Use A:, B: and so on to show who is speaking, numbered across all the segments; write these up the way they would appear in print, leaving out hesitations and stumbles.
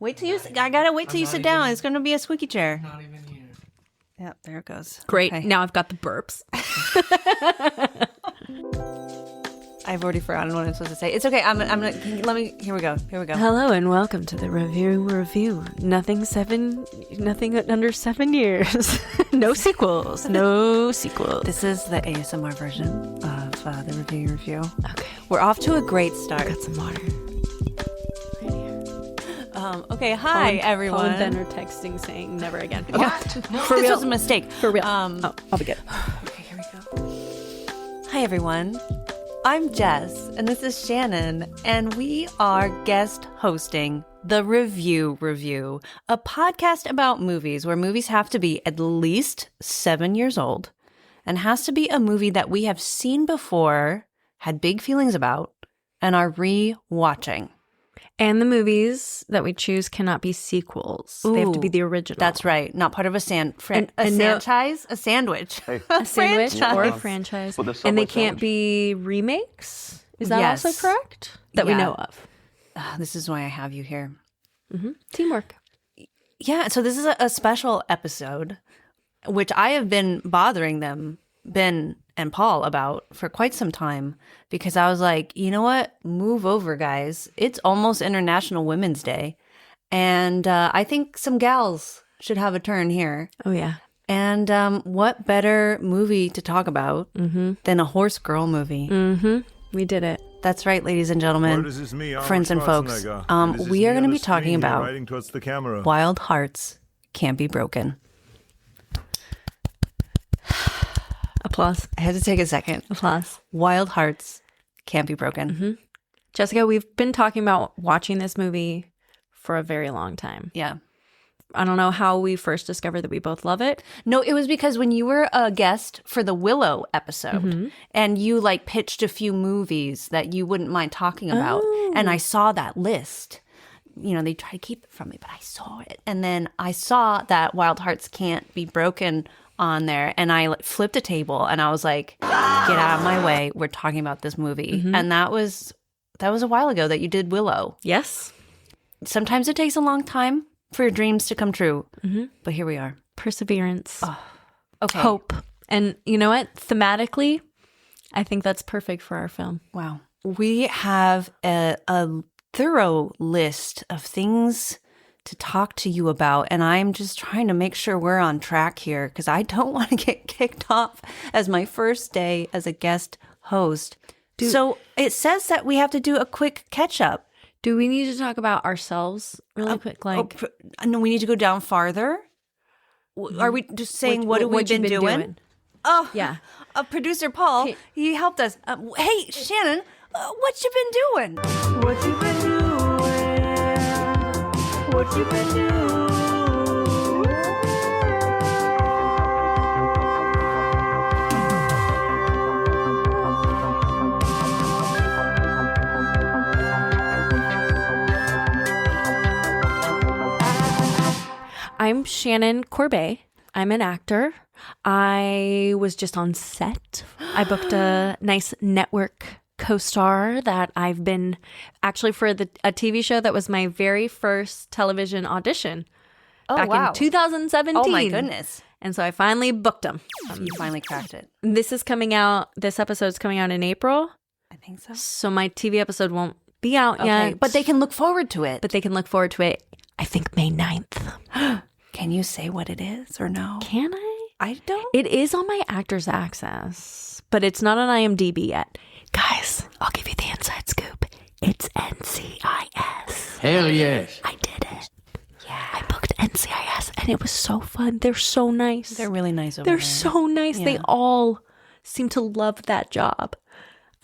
A: I gotta wait till you sit down. It's gonna be a squeaky chair.
B: Not even here.
A: Yep, there it goes.
C: Great.
A: Okay.
C: Now I've got the burps.
A: I've already forgotten what I'm supposed to say. It's okay. I'm gonna here we go.
C: Hello and welcome to the review. Nothing under 7 years. No sequels.
A: This is the ASMR version of the review.
C: Okay.
A: We're off to a great start.
C: Got some water. Right here.
A: Okay, hi everyone.
C: Paul and Ben are texting saying never again.
A: For real. This was a mistake.
C: For real. I'll be good.
A: Okay, here we go. Hi everyone. I'm Jess, and this is Shannon, and we are guest hosting The Review, a podcast about movies where movies have to be at least 7 years old and has to be a movie that we have seen before, had big feelings about, and are re-watching.
C: And the movies that we choose cannot be sequels. They have to be the original.
A: That's right. Not part of a franchise? A sandwich.
C: A sandwich or a franchise.
D: Well,
C: and they can't be remakes? Is that also correct? That we know of.
A: This is why I have you here.
C: Mm-hmm. Teamwork.
A: Yeah, so this is a special episode, which I have been bothering them, Ben and Paul, about for quite some time, because I was like, you know what? Move over, guys. It's almost International Women's Day. And I think some gals should have a turn here.
C: Oh, yeah.
A: And what better movie to talk about than a horse girl movie?
C: Mm-hmm. We did it.
A: That's right, ladies and gentlemen, friends and folks. We are going to be talking about Wild Hearts Can't Be Broken.
C: Applause.
A: I had to take a second.
C: Applause.
A: Wild Hearts Can't Be Broken.
C: Mm-hmm. Jessica, we've been talking about watching this movie for a very long time.
A: Yeah.
C: I don't know how we first discovered that we both love it.
A: No, it was because when you were a guest for the Willow episode and you like pitched a few movies that you wouldn't mind talking about, and I saw that list. You know, they try to keep it from me, but I saw it. And then I saw that Wild Hearts Can't Be Broken on there, and I flipped a table and I was like, get out of my way. We're talking about this movie. And that was a while ago that you did Willow.
C: Yes.
A: Sometimes it takes a long time for your dreams to come true. But here we are.
C: Perseverance.
A: Oh, okay.
C: Hope. And you know what? Thematically, I think that's perfect for our film.
A: Wow. We have a thorough list of things to talk to you about, and I'm just trying to make sure we're on track here because I don't want to get kicked off as my first day as a guest host. So it says that we have to do a quick catch up.
C: Do we need to talk about ourselves really quick?
A: No, we need to go down farther. Are we just saying what have we been doing? Oh,
C: yeah.
A: Producer Paul, he helped us. Hey, Shannon, what you been doing? What you been doing? What you been doing?
C: I'm Shannon Corbeil. I'm an actor. I was just on set. I booked a nice network co-star that I've been actually for a TV show that was my very first television audition back in 2017.
A: Oh my goodness.
C: And so I finally booked him.
A: You finally cracked it.
C: This episode's coming out in April.
A: I think so.
C: So my TV episode won't be out yet.
A: But they can look forward to it.
C: I think May 9th.
A: Can you say what it is or no?
C: Can I?
A: I don't.
C: It is on my Actors Access, but it's not on IMDb yet. Guys, I'll give you the inside scoop. It's NCIS.
B: Hell yes.
C: I did it. Yeah. I booked NCIS and it was so fun. They're so nice.
A: They're really nice over there.
C: They're so nice.
A: Yeah.
C: They all seem to love that job.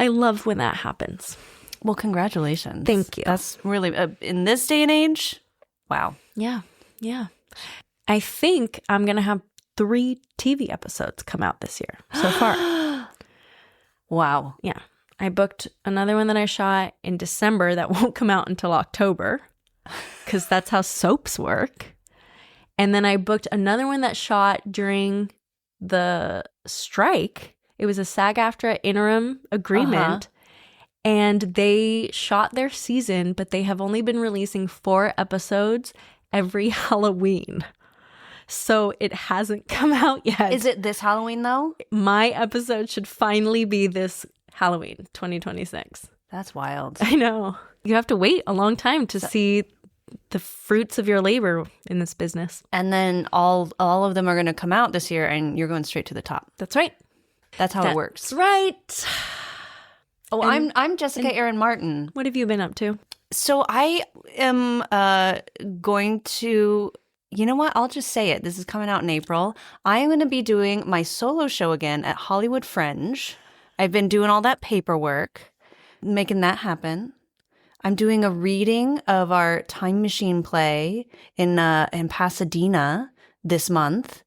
C: I love when that happens.
A: Well, congratulations.
C: Thank you.
A: That's really, in this day and age, wow.
C: Yeah. Yeah. I think I'm going to have 3 TV episodes come out this year so far.
A: Wow.
C: Yeah. I booked another one that I shot in December that won't come out until October because that's how soaps work. And then I booked another one that shot during the strike. It was a SAG-AFTRA interim agreement. And they shot their season, but they have only been releasing 4 episodes every Halloween. So it hasn't come out yet.
A: Is it this Halloween, though?
C: My episode should finally be this Halloween, 2026.
A: That's wild.
C: I know. You have to wait a long time to see the fruits of your labor in this business.
A: And then all of them are going to come out this year, and you're going straight to the top.
C: That's right.
A: That's how it works.
C: That's right.
A: Oh, I'm Jessica Erin Martin.
C: What have you been up to?
A: So I am going to, you know what? I'll just say it. This is coming out in April. I am going to be doing my solo show again at Hollywood Fringe. I've been doing all that paperwork, making that happen. I'm doing a reading of our Time Machine play in Pasadena this month.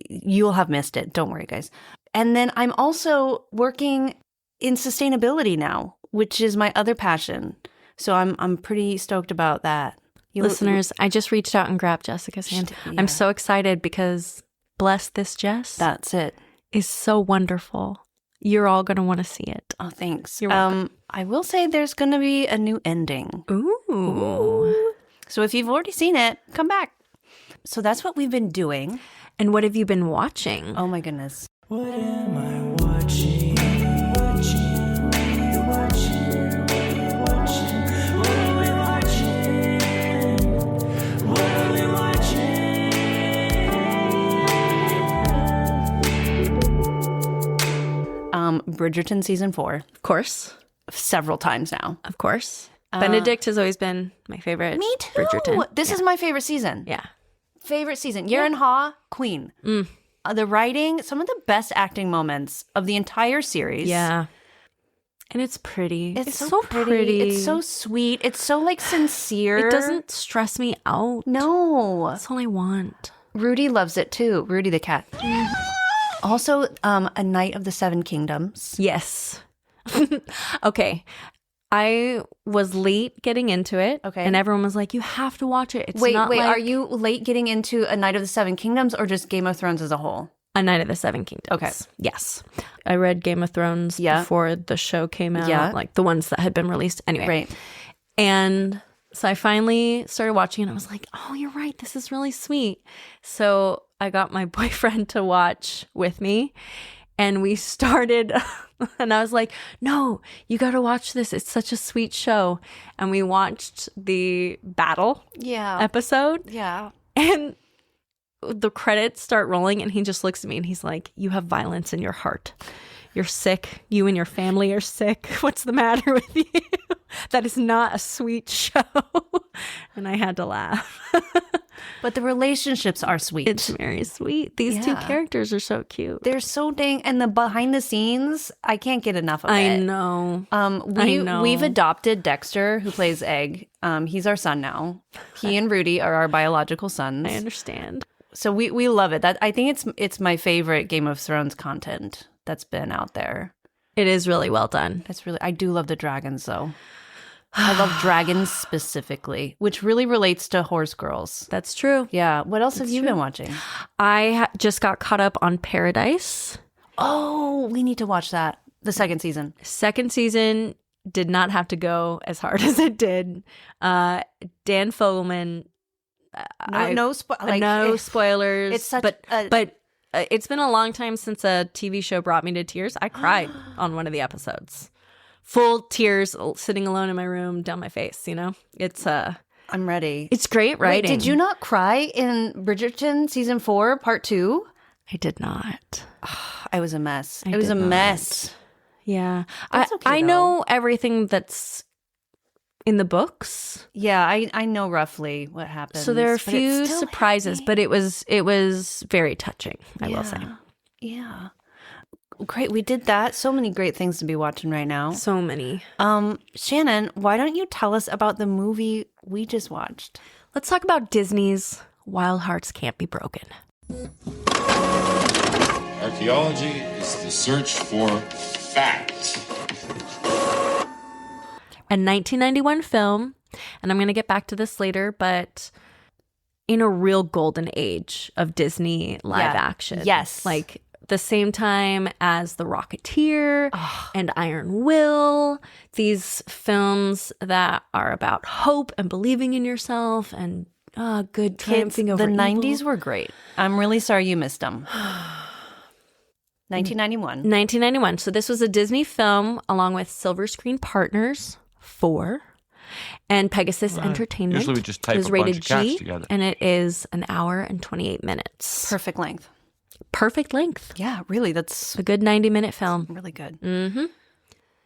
A: You'll have missed it. Don't worry, guys. And then I'm also working in sustainability now, which is my other passion. So I'm pretty stoked about that.
C: Listeners, I just reached out and grabbed Jessica's hand. Yeah. I'm so excited because Bless This Jess.
A: That's it.
C: Is so wonderful. You're all going to want to see it.
A: Oh, thanks.
C: You're welcome.
A: I will say there's going to be a new ending.
C: Ooh.
A: So if you've already seen it, come back. So that's what we've been doing.
C: And what have you been watching?
A: Oh, my goodness.
B: What am I watching?
A: Bridgerton season 4.
C: Of course.
A: Several times now.
C: Of course. Benedict has always been my favorite.
A: Me too.
C: Bridgerton.
A: This is my favorite season.
C: Yeah.
A: Favorite season. Yaren Ha, Queen. The writing, some of the best acting moments of the entire series.
C: Yeah. And it's pretty.
A: It's so pretty. It's so sweet. It's so like sincere.
C: It doesn't stress me out.
A: No.
C: That's all I want.
A: Rudy loves it too. Rudy the cat. Also, A Night of the Seven Kingdoms.
C: Yes. Okay. I was late getting into it.
A: Okay.
C: And everyone was like, you have to watch it. It's
A: Wait,
C: not like
A: are you late getting into A Night of the Seven Kingdoms or just Game of Thrones as a whole?
C: A Night of the Seven Kingdoms.
A: Okay.
C: Yes. I read Game of Thrones before the show came out. Like the ones that had been released. Anyway.
A: Right.
C: And so I finally started watching and I was like, oh, you're right. This is really sweet. So I got my boyfriend to watch with me and we started and I was like, no, you got to watch this. It's such a sweet show. And we watched the battle episode.
A: Yeah.
C: And the credits start rolling and he just looks at me and he's like, you have violence in your heart. You're sick. You and your family are sick. What's the matter with you? That is not a sweet show. And I had to laugh.
A: But the relationships are sweet.
C: It's very sweet. These two characters are so cute.
A: They're so and the behind the scenes, I can't get enough of it.
C: I know.
A: We've adopted Dexter, who plays Egg. He's our son now. He and Rudy are our biological sons.
C: I understand.
A: So we love it. I think it's my favorite Game of Thrones content that's been out there.
C: It is really well done.
A: I do love the dragons though. I love dragons specifically, which really relates to horse girls.
C: That's true.
A: Yeah. What else have you been watching?
C: I just got caught up on Paradise.
A: Oh, we need to watch that. The second season.
C: Second season did not have to go as hard as it did. Dan Fogelman.
A: No
C: spoilers.
A: It's such
C: but it's been a long time since a TV show brought me to tears. I cried on one of the episodes. Full tears, sitting alone in my room, down my face, you know? It's
A: I'm ready.
C: It's great writing.
A: Wait, did you not cry in Bridgerton season 4, part 2?
C: I did not.
A: I was a mess. It was a mess.
C: Yeah.
A: That's okay,
C: I know everything that's in the books.
A: Yeah, I know roughly what happens.
C: So there are a few surprises, but it was very touching, I will say.
A: Yeah. Great. We did that. So many great things to be watching right now.
C: So many.
A: Shannon, why don't you tell us about the movie we just watched?
C: Let's talk about Disney's Wild Hearts Can't Be Broken.
D: Archaeology is the search for fact.
C: A 1991 film, and I'm going to get back to this later, but in a real golden age of Disney live action.
A: Yes.
C: Like the same time as The Rocketeer and Iron Will. These films that are about hope and believing in yourself and good triumphing over
A: the
C: evil.
A: 90s were great. I'm really sorry you missed them. 1991.
C: 1991. So this was a Disney film along with Silver Screen Partners 4 and Pegasus Entertainment.
E: Usually we just type
C: It was
E: a bunch
C: rated
E: of cats
C: G,
E: together.
C: and it is an hour and 28 minutes.
A: Perfect length.
C: Perfect length.
A: Yeah, really. That's
C: A good 90-minute film.
A: really good. Mm-hmm.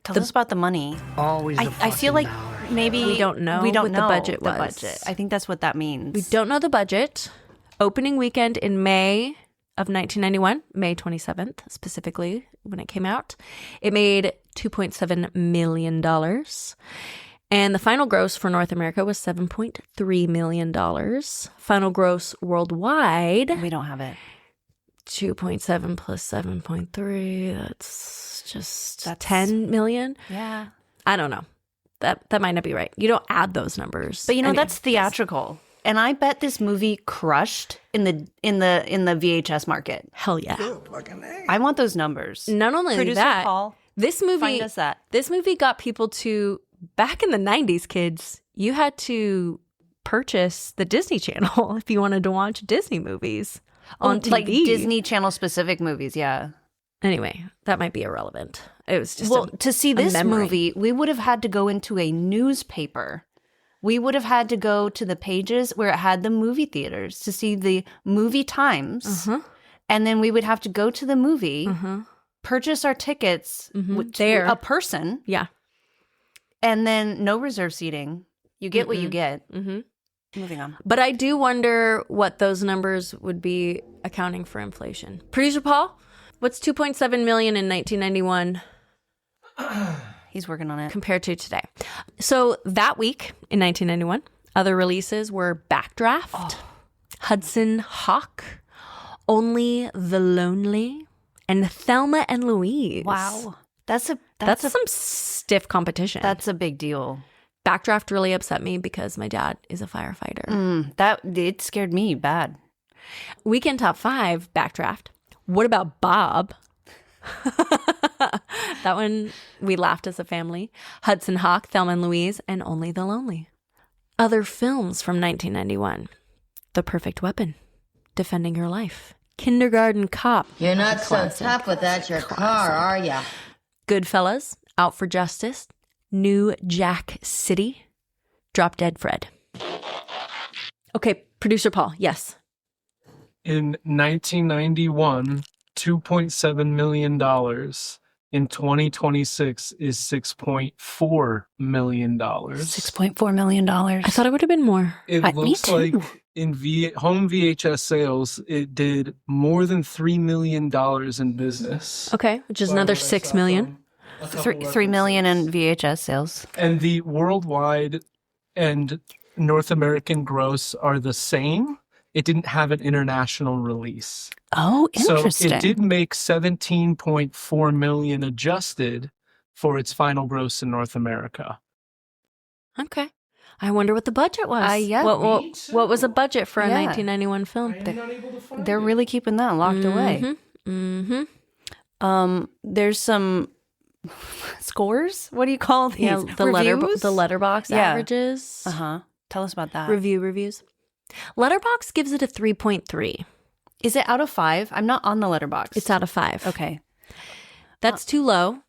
A: Tell us about the money.
B: Always
A: I feel like maybe
C: We don't know
A: we don't
C: what the
A: know
C: budget
A: the
C: was.
A: budget. I think that's what that means.
C: We don't know the budget. Opening weekend in May of 1991, May 27th, specifically when it came out, it made $2.7 million. And the final gross for North America was $7.3 million. Final gross worldwide,
A: We don't have it.
C: 2.7 plus 7.3, that's 10 million.
A: Yeah.
C: I don't know. That might not be right. You don't add those numbers.
A: But
C: Anyway.
A: that's theatrical. And I bet this movie crushed in the VHS market.
C: Hell yeah.
A: I want those numbers.
C: Not only
A: Producer
C: that,
A: Paul,
C: this movie
A: find us that.
C: This movie got people to, back in the 90s, kids, you had to purchase the Disney Channel if you wanted to watch Disney movies on TV.
A: like Disney Channel specific movies, yeah.
C: Anyway, that might be irrelevant. It was just
A: To see
C: a
A: this
C: memory.
A: movie, we would have had to go into a newspaper. We would have had to go to the pages where it had the movie theaters to see the movie times. And then we would have to go to the movie, purchase our tickets
C: There.
A: a person,
C: Yeah.
A: and then no reserve seating. You get what you get. Moving on.
C: But I do wonder what those numbers would be accounting for inflation. Producer Paul, what's 2.7 million in 1991
A: He's working on it.
C: compared to today? So that week in 1991, other releases were Backdraft, Hudson Hawk, Only the Lonely, and Thelma and Louise.
A: Wow. That's
C: Some stiff competition.
A: a big deal.
C: Backdraft really upset me because my dad is a firefighter.
A: It scared me bad.
C: Weekend Top 5, Backdraft. What about Bob? That one, we laughed as a family. Hudson Hawk, Thelma and Louise, and Only the Lonely. Other films from 1991. The Perfect Weapon, Defending Your Life, Kindergarten Cop,
F: You're not so tough without your car, are ya?
C: Goodfellas, Out for Justice, New Jack City, Drop Dead Fred. Okay, Producer Paul, yes.
G: In 1991, $2.7 million. In 2026 is $6.4 million.
A: $6.4 million.
C: I thought it would have been more.
G: It
A: me
G: looks
A: too.
G: like in home VHS sales, it did more than $3 million in business.
C: Okay, which is another 6 million.
A: 3 million in VHS sales.
G: And the worldwide and North American gross are the same. It didn't have an international release.
A: Oh, interesting.
G: So it did make 17.4 million adjusted for its final gross in North America.
C: Okay. I wonder what the budget was.
A: Yeah,
C: what was a budget for a
A: Yeah.
C: 1991 film?
A: They're really keeping that locked away. There's some scores. What do you call these?
C: Yeah,
A: Reviews?
C: the letterbox
A: Yeah.
C: averages.
A: Tell us about that.
C: Reviews. Letterbox gives it a 3.3.
A: Is it out of 5? I'm not on the letterbox.
C: It's out of 5.
A: Okay.
C: That's too low.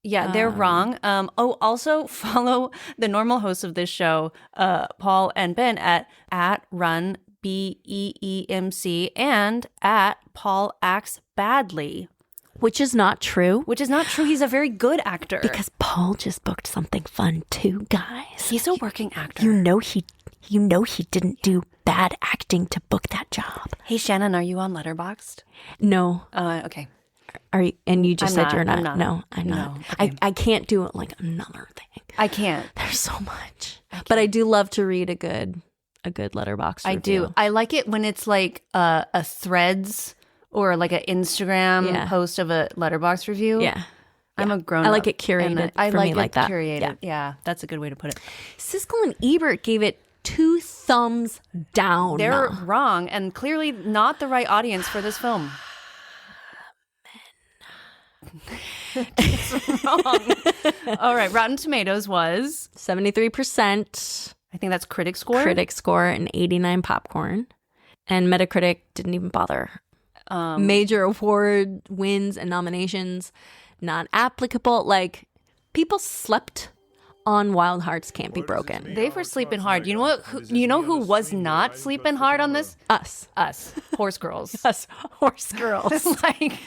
A: Yeah, they're wrong. Also follow the normal hosts of this show, Paul and Ben, at Run BEEMC and at Paul Acts Badly,
C: Which is not true.
A: which is not true. He's a very good actor.
C: Because Paul just booked something fun too, guys.
A: he's a working actor.
C: You know he didn't do bad acting to book that job.
A: Hey, Shannon, are you on Letterboxd?
C: No.
A: Okay.
C: Are you, and you just
A: I'm
C: said you're
A: not.
C: not.
A: I'm not.
C: No, I'm
A: No.
C: not.
A: Okay.
C: I can't do it like another thing.
A: I can't.
C: There's so much. But I do love to read a good letterbox review.
A: I do. I like it when it's like a Threads or like an Instagram post of a Letterboxd review.
C: Yeah.
A: I'm a grown.
C: I like it curated
A: I
C: for
A: like
C: me
A: it
C: like that.
A: Curated.
C: Yeah.
A: Yeah, that's a good way to put it.
C: Siskel and Ebert gave it 2 thumbs down.
A: They're wrong and clearly not the right audience for this film. It's wrong. All right. Rotten Tomatoes was
C: 73%
A: I think that's critic score.
C: critic score and 89 popcorn. And Metacritic didn't even bother. Major award wins and nominations, not applicable. Like, people slept on Wild Hearts Can't Be Broken.
A: They were sleeping hard. You know what? You know who was not sleeping hard on this?
C: Us.
A: Horse girls.
C: Us horse girls.
A: Like,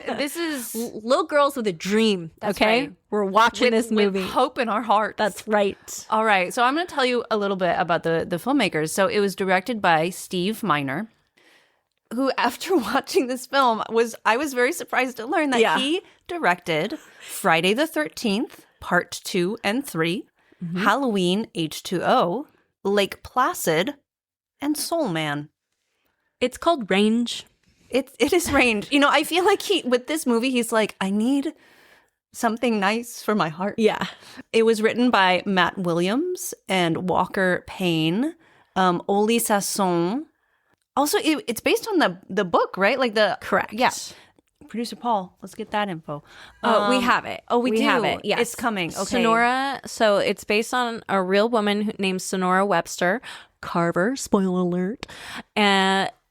A: this is
C: Little girls with a dream,
A: That's
C: okay?
A: right.
C: We're watching this movie.
A: with hope in our hearts.
C: That's right.
A: All right. So I'm going to tell you a little bit about the filmmakers. So it was directed by Steve Miner, who, after watching this film, I was very surprised to learn that he directed Friday the 13th, Part 2 and 3, Halloween H2O, Lake Placid, and Soul Man.
C: It's called Range.
A: It is Range. You know, I feel like with this movie, he's like, I need something nice for my heart.
C: Yeah.
A: It was written by Matt Williams and Walker Payne, Oli Sasson. Also, it's based on the book, right? Like
C: Correct.
A: Yeah. Producer Paul, let's get that info.
C: We have it.
A: Oh, we do
C: have it. Yes.
A: It's coming. Okay.
C: Sonora. So it's based on a real woman named Sonora Webster Carver. Spoiler alert.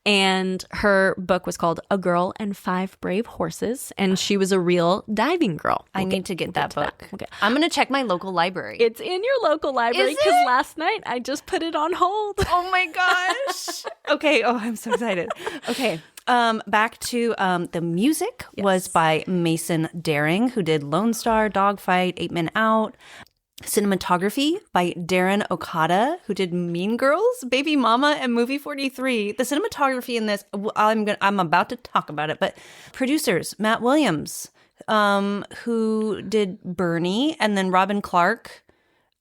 C: And her book was called A Girl and Five Brave Horses. And she was a real diving girl.
A: I need to get that book.
C: Okay.
A: I'm going to check my local library.
C: It's in your local library
A: Is
C: because
A: it?
C: last night I just put it on hold.
A: Oh my gosh. Okay. Oh, I'm so excited. Okay. Back to the music was by Mason Daring, who did Lone Star, Dogfight, 8 Men Out. Cinematography by Darren Okada, who did Mean Girls, Baby Mama, and Movie 43. The cinematography in this, I'm about to talk about it, but producers, Matt Williams, who did Bernie, and then Robin Clark,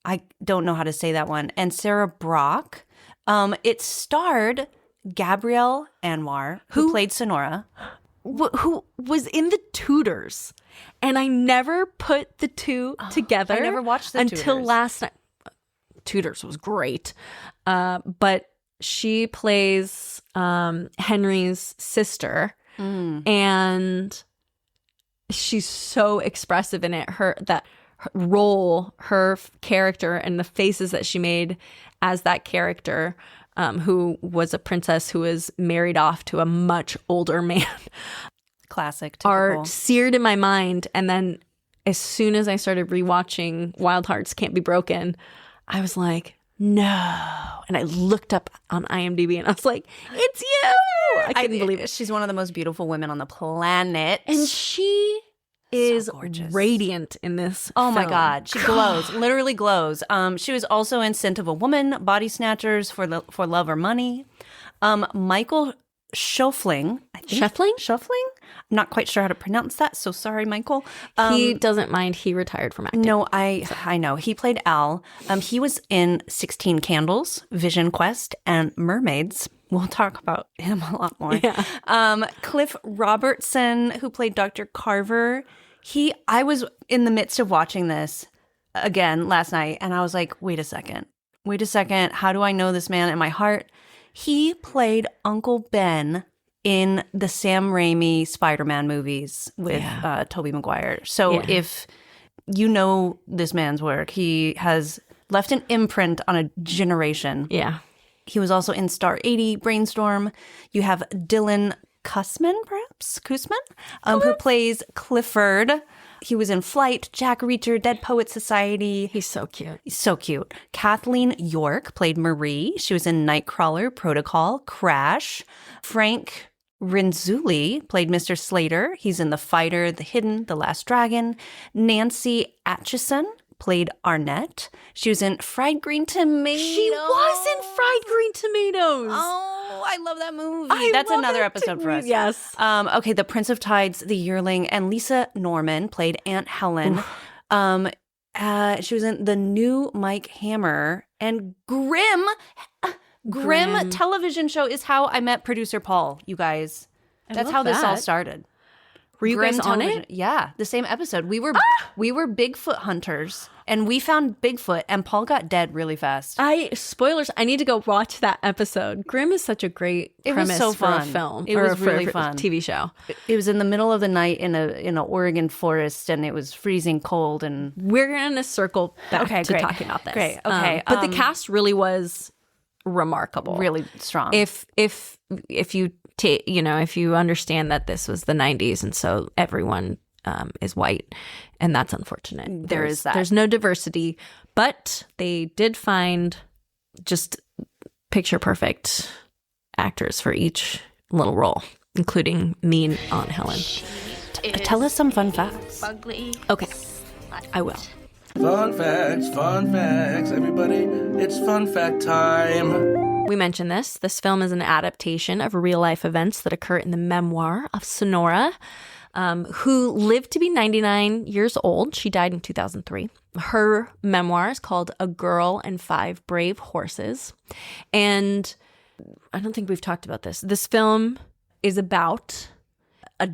A: I don't know how to say that one, and Sarah Brock. It starred Gabrielle Anwar, who played Sonora.
C: Who was in The Tudors. And I never put the two together.
A: I never watched The
C: until
A: Tudors.
C: last night. Tudors was great. But she plays Henry's sister. And she's so expressive in it. Her role, her character, and the faces that she made as that character, who was a princess who was married off to a much older man.
A: Classic. Typical.
C: Are seared in my mind. And then as soon as I started rewatching Wild Hearts Can't Be Broken, I was like, no. And I looked up on IMDb and I was like, it's you. I couldn't believe it.
A: She's one of the most beautiful women on the planet.
C: And she is
A: gorgeous.
C: Radiant in this
A: Oh my
C: film.
A: God. She glows, literally glows. She was also in Scent of a Woman, Body Snatchers, For Love or Money. Michael Schofling. Schofling? I'm not quite sure how to pronounce that, so sorry, Michael.
C: He doesn't mind. He retired from acting.
A: No, I know. He played Al. He was in 16 Candles, Vision Quest, and Mermaids. We'll talk about him a lot more.
C: Yeah.
A: Cliff Robertson, who played Dr. Carver. I was in the midst of watching this again last night, and I was like, wait a second. How do I know this man in my heart? He played Uncle Ben in the Sam Raimi Spider-Man movies with Tobey Maguire. So if you know this man's work, he has left an imprint on a generation.
C: Yeah.
A: He was also in Star 80, Brainstorm. You have Dylan Kussman, who plays Clifford. He was in Flight, Jack Reacher, Dead Poets Society.
C: He's so cute.
A: He's so cute. Kathleen York played Marie. She was in Nightcrawler, Protocol, Crash. Frank Renzulli played Mr. Slater. He's in The Fighter, The Hidden, The Last Dragon. Nancy Atchison played Arnett. She was in Fried Green Tomatoes.
C: She was in Fried Green Tomatoes.
A: Oh, I love that movie. That's another episode for us.
C: Yes.
A: Okay, The Prince of Tides, The Yearling, and Lisa Norman played Aunt Helen. She was in The New Mike Hammer and Grimm. Grimm television show is how I met producer Paul, you guys. That's
C: love
A: how this all
C: that.
A: started.
C: Were you
A: Grim
C: guys on
A: television.
C: it?
A: Yeah, the same episode. We were Bigfoot hunters, and we found Bigfoot, and Paul got dead really fast.
C: Spoilers. I need to go watch that episode. Grim is such a great premise
A: so
C: for a
A: fun.
C: film.
A: It
C: or
A: was really
C: for a
A: fun.
C: TV show.
A: It was in the middle of the night in a Oregon forest, and it was freezing cold. And
C: We're going to circle back
A: Okay,
C: to
A: great.
C: talking about this.
A: Great, okay,
C: But the cast really was remarkable.
A: really strong.
C: If you if you understand that this was the 90s and so everyone is white, and that's unfortunate.
A: There's that.
C: There's no diversity, but they did find just picture perfect actors for each little role, including me and Aunt Helen.
A: Tell us some fun facts.
C: Okay, I will.
B: Fun facts, everybody. It's fun fact time.
C: We mentioned this. This film is an adaptation of real-life events that occur in the memoir of Sonora, who lived to be 99 years old. She died in 2003. Her memoir is called A Girl and Five Brave Horses. And I don't think we've talked about this. This film is about a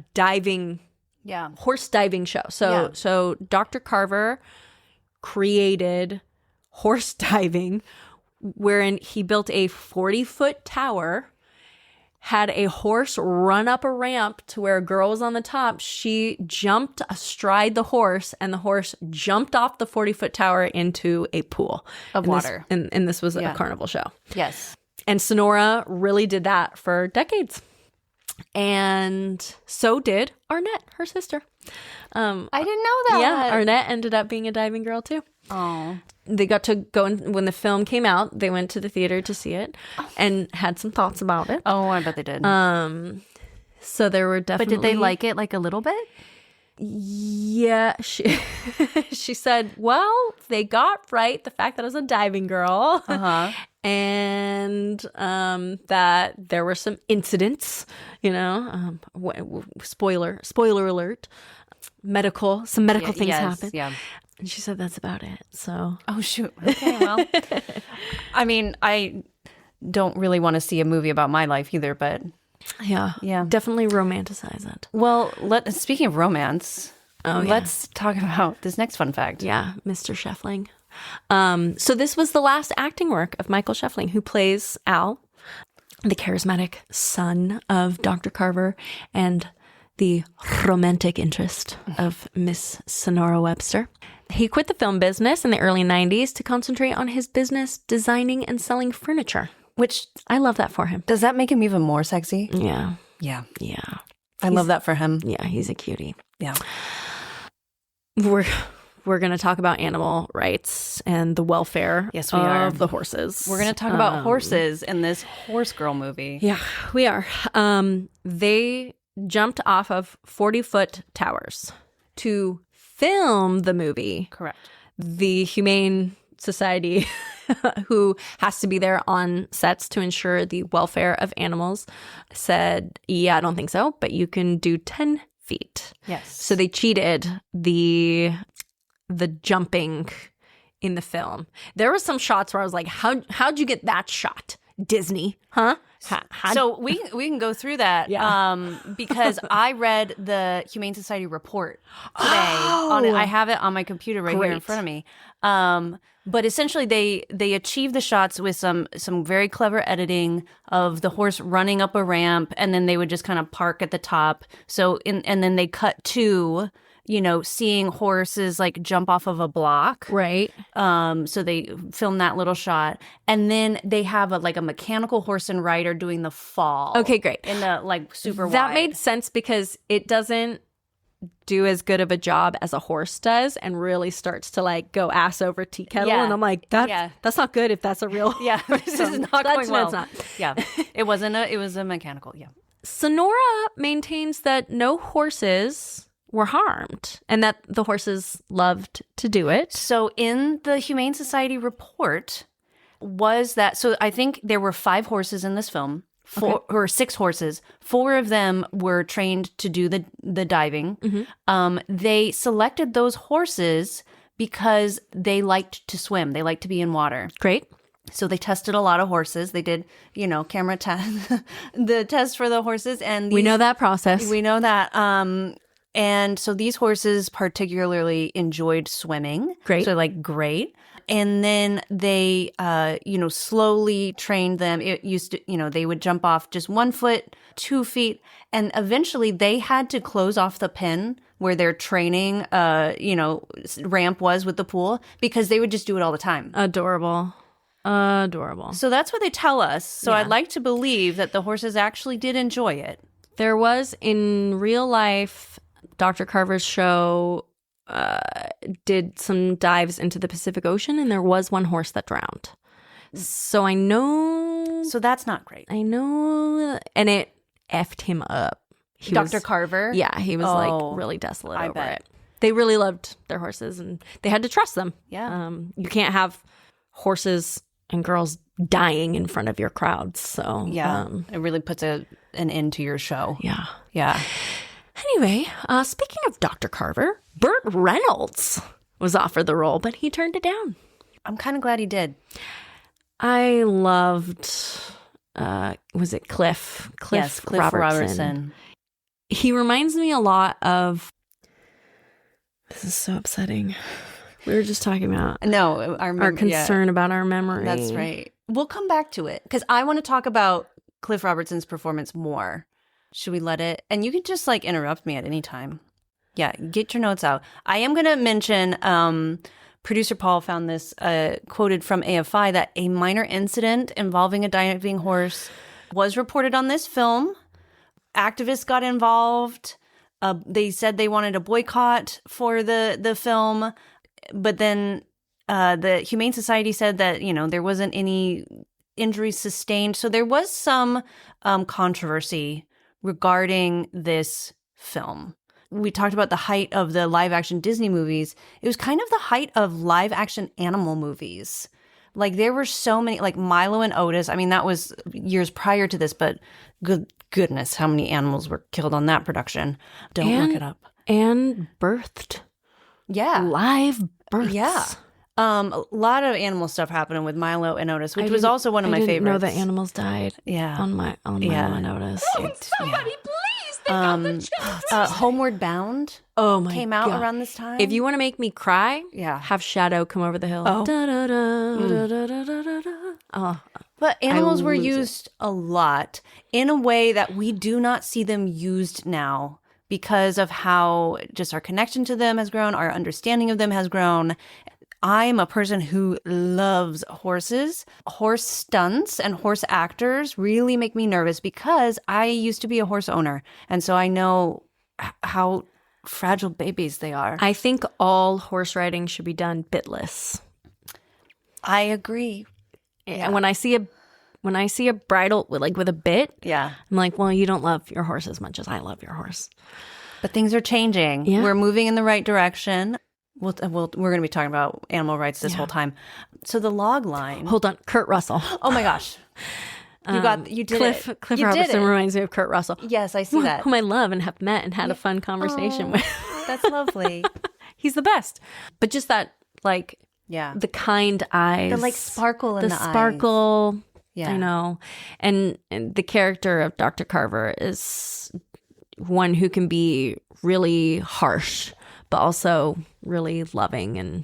C: horse diving show. So Dr. Carver created horse diving, wherein he built a 40-foot tower, had a horse run up a ramp to where a girl was on the top. She jumped astride the horse, and the horse jumped off the 40-foot tower into a pool
A: Of water.
C: And this was a carnival show.
A: Yes.
C: And Sonora really did that for decades. And so did Arnett, her sister.
A: I didn't know that.
C: Yeah, Arnett ended up being a diving girl too.
A: Oh.
C: They got to go in, when the film came out, they went to the theater to see it and had some thoughts about it.
A: Oh, I bet they did.
C: So there were
A: but
C: definitely...
A: did they like it like a little bit?
C: Yeah, she said, well, they got right the fact that I was a diving girl.
A: Uh-huh.
C: And that there were some incidents, spoiler alert, some medical things happened.
A: Yeah.
C: And she said that's about it. So,
A: Oh, shoot. Okay, well. I mean, I don't really want to see a movie about my life either, but...
C: yeah, definitely romanticize it.
A: Well, speaking of romance, let's talk about this next fun fact.
C: Yeah, Mr. Scheffling. So this was the last acting work of Michael Scheffling, who plays Al, the charismatic son of Dr. Carver and the romantic interest of Miss Sonora Webster. He quit the film business in the early 90s to concentrate on his business designing and selling furniture.
A: Which,
C: I love that for him.
A: does that make him even more sexy?
C: Yeah.
A: Yeah.
C: Yeah.
A: I love that for him.
C: Yeah, he's a cutie.
A: Yeah.
C: We're going to talk about animal rights and the welfare
A: Yes, we are.
C: of the horses.
A: We're going to talk about horses in this horse girl movie.
C: Yeah, we are. They jumped off of 40-foot towers to film the movie.
A: Correct.
C: The Humane Society, who has to be there on sets to ensure the welfare of animals, said, yeah, I don't think so, but you can do 10 feet.
A: Yes.
C: So they cheated the jumping in the film. There were some shots where I was like, how'd you get that shot? Disney, huh?
A: So we can go through that because I read the Humane Society report today. I have it on my computer right here in front of me. But essentially, they achieved the shots with some very clever editing of the horse running up a ramp, and then they would just kind of park at the top. And then they cut to seeing horses like jump off of a block.
C: Right.
A: So they film that little shot. And then they have a mechanical horse and rider doing the fall.
C: Okay, great.
A: In the super
C: That
A: wide.
C: made sense because it doesn't do as good of a job as a horse does and really starts to go ass over tea kettle.
A: Yeah.
C: And I'm like, that's not good if that's a real
A: Yeah, this is not going well.
C: It's not.
A: Yeah, it was a mechanical, yeah.
C: Sonora maintains that no horses were harmed and that the horses loved to do it.
A: So in the Humane Society report so I think there were 5 horses in this film. 6 horses. 4 of them were trained to do the diving. Mm-hmm. They selected those horses because they liked to swim. They liked to be in water.
C: Great.
A: So they tested a lot of horses. They did, camera test, the test for the horses. And
C: we know that process.
A: We know that. And so these horses particularly enjoyed swimming.
C: Great.
A: So like, great. And then they, slowly trained them. It used to, they would jump off just 1 foot, 2 feet. And eventually they had to close off the pen where their training, ramp was with the pool because they would just do it all the time.
C: Adorable.
A: So that's what they tell us. So I'd like to believe that the horses actually did enjoy it.
C: There was, in real life, Dr. Carver's show did some dives into the Pacific Ocean, and there was one horse that drowned. So I know...
A: So that's not great.
C: I know... And it effed him up.
A: Dr. Carver?
C: Yeah, he was like really desolate over
A: bet.
C: it. They really loved their horses, and they had to trust them.
A: Yeah.
C: You can't have horses and girls dying in front of your crowds. So
A: yeah, it really puts an end to your show.
C: Yeah.
A: Yeah.
C: Anyway, speaking of Dr. Carver, Burt Reynolds was offered the role, but he turned it down.
A: I'm kind of glad he did.
C: I loved, was it Cliff?
A: Yes, Cliff Robertson.
C: He reminds me a lot of, this is so upsetting. We were just talking about our concern about our memory.
A: That's right. We'll come back to it because I want to talk about Cliff Robertson's performance more. Should we let it? And you can just like interrupt me at any time. Yeah, get your notes out. I am going to mention, producer Paul found this quoted from AFI that a minor incident involving a diving horse was reported on this film. Activists got involved. They said they wanted a boycott for the film. But then the Humane Society said that, there wasn't any injuries sustained. So there was some controversy regarding this film. We talked about the height of the live action Disney movies. It was kind of the height of live action animal movies. Like there were so many, like Milo and Otis. I mean, that was years prior to this, but goodness, how many animals were killed on that production. Don't look it up.
C: And birthed.
A: Yeah.
C: Live births.
A: Yeah. A lot of animal stuff happening with Milo and Otis, which was also one of my favorites.
C: I didn't know that animals died.
A: Yeah.
C: On Milo and Otis.
F: Somebody please think of the children.
A: Homeward Bound.
C: Oh my
A: came out
C: God.
A: around this time.
C: If you want to make me cry, have Shadow come over the hill.
A: Oh.
C: Oh.
A: But animals were used a lot in a way that we do not see them used now because of how just our connection to them has grown, our understanding of them has grown. I'm a person who loves horses. Horse stunts and horse actors really make me nervous because I used to be a horse owner. And so I know how fragile babies they are.
C: I think all horse riding should be done bitless.
A: I agree.
C: And when I see a bridle with a bit, I'm like, well, you don't love your horse as much as I love your horse.
A: But things are changing. Yeah. We're moving in the right direction. We're going to be talking about animal rights this whole time. So the log line.
C: Hold on, Kurt Russell.
A: Oh my gosh, you did it.
C: Cliff Robertson reminds me of Kurt Russell.
A: Yes, I see that.
C: Whom I love and have met and had a fun conversation with.
A: That's lovely.
C: He's the best. But just that, the kind eyes,
A: the sparkle in the eyes.
C: The sparkle.
A: Yeah,
C: I know. And the character of Dr. Carver is one who can be really harsh, but also really loving and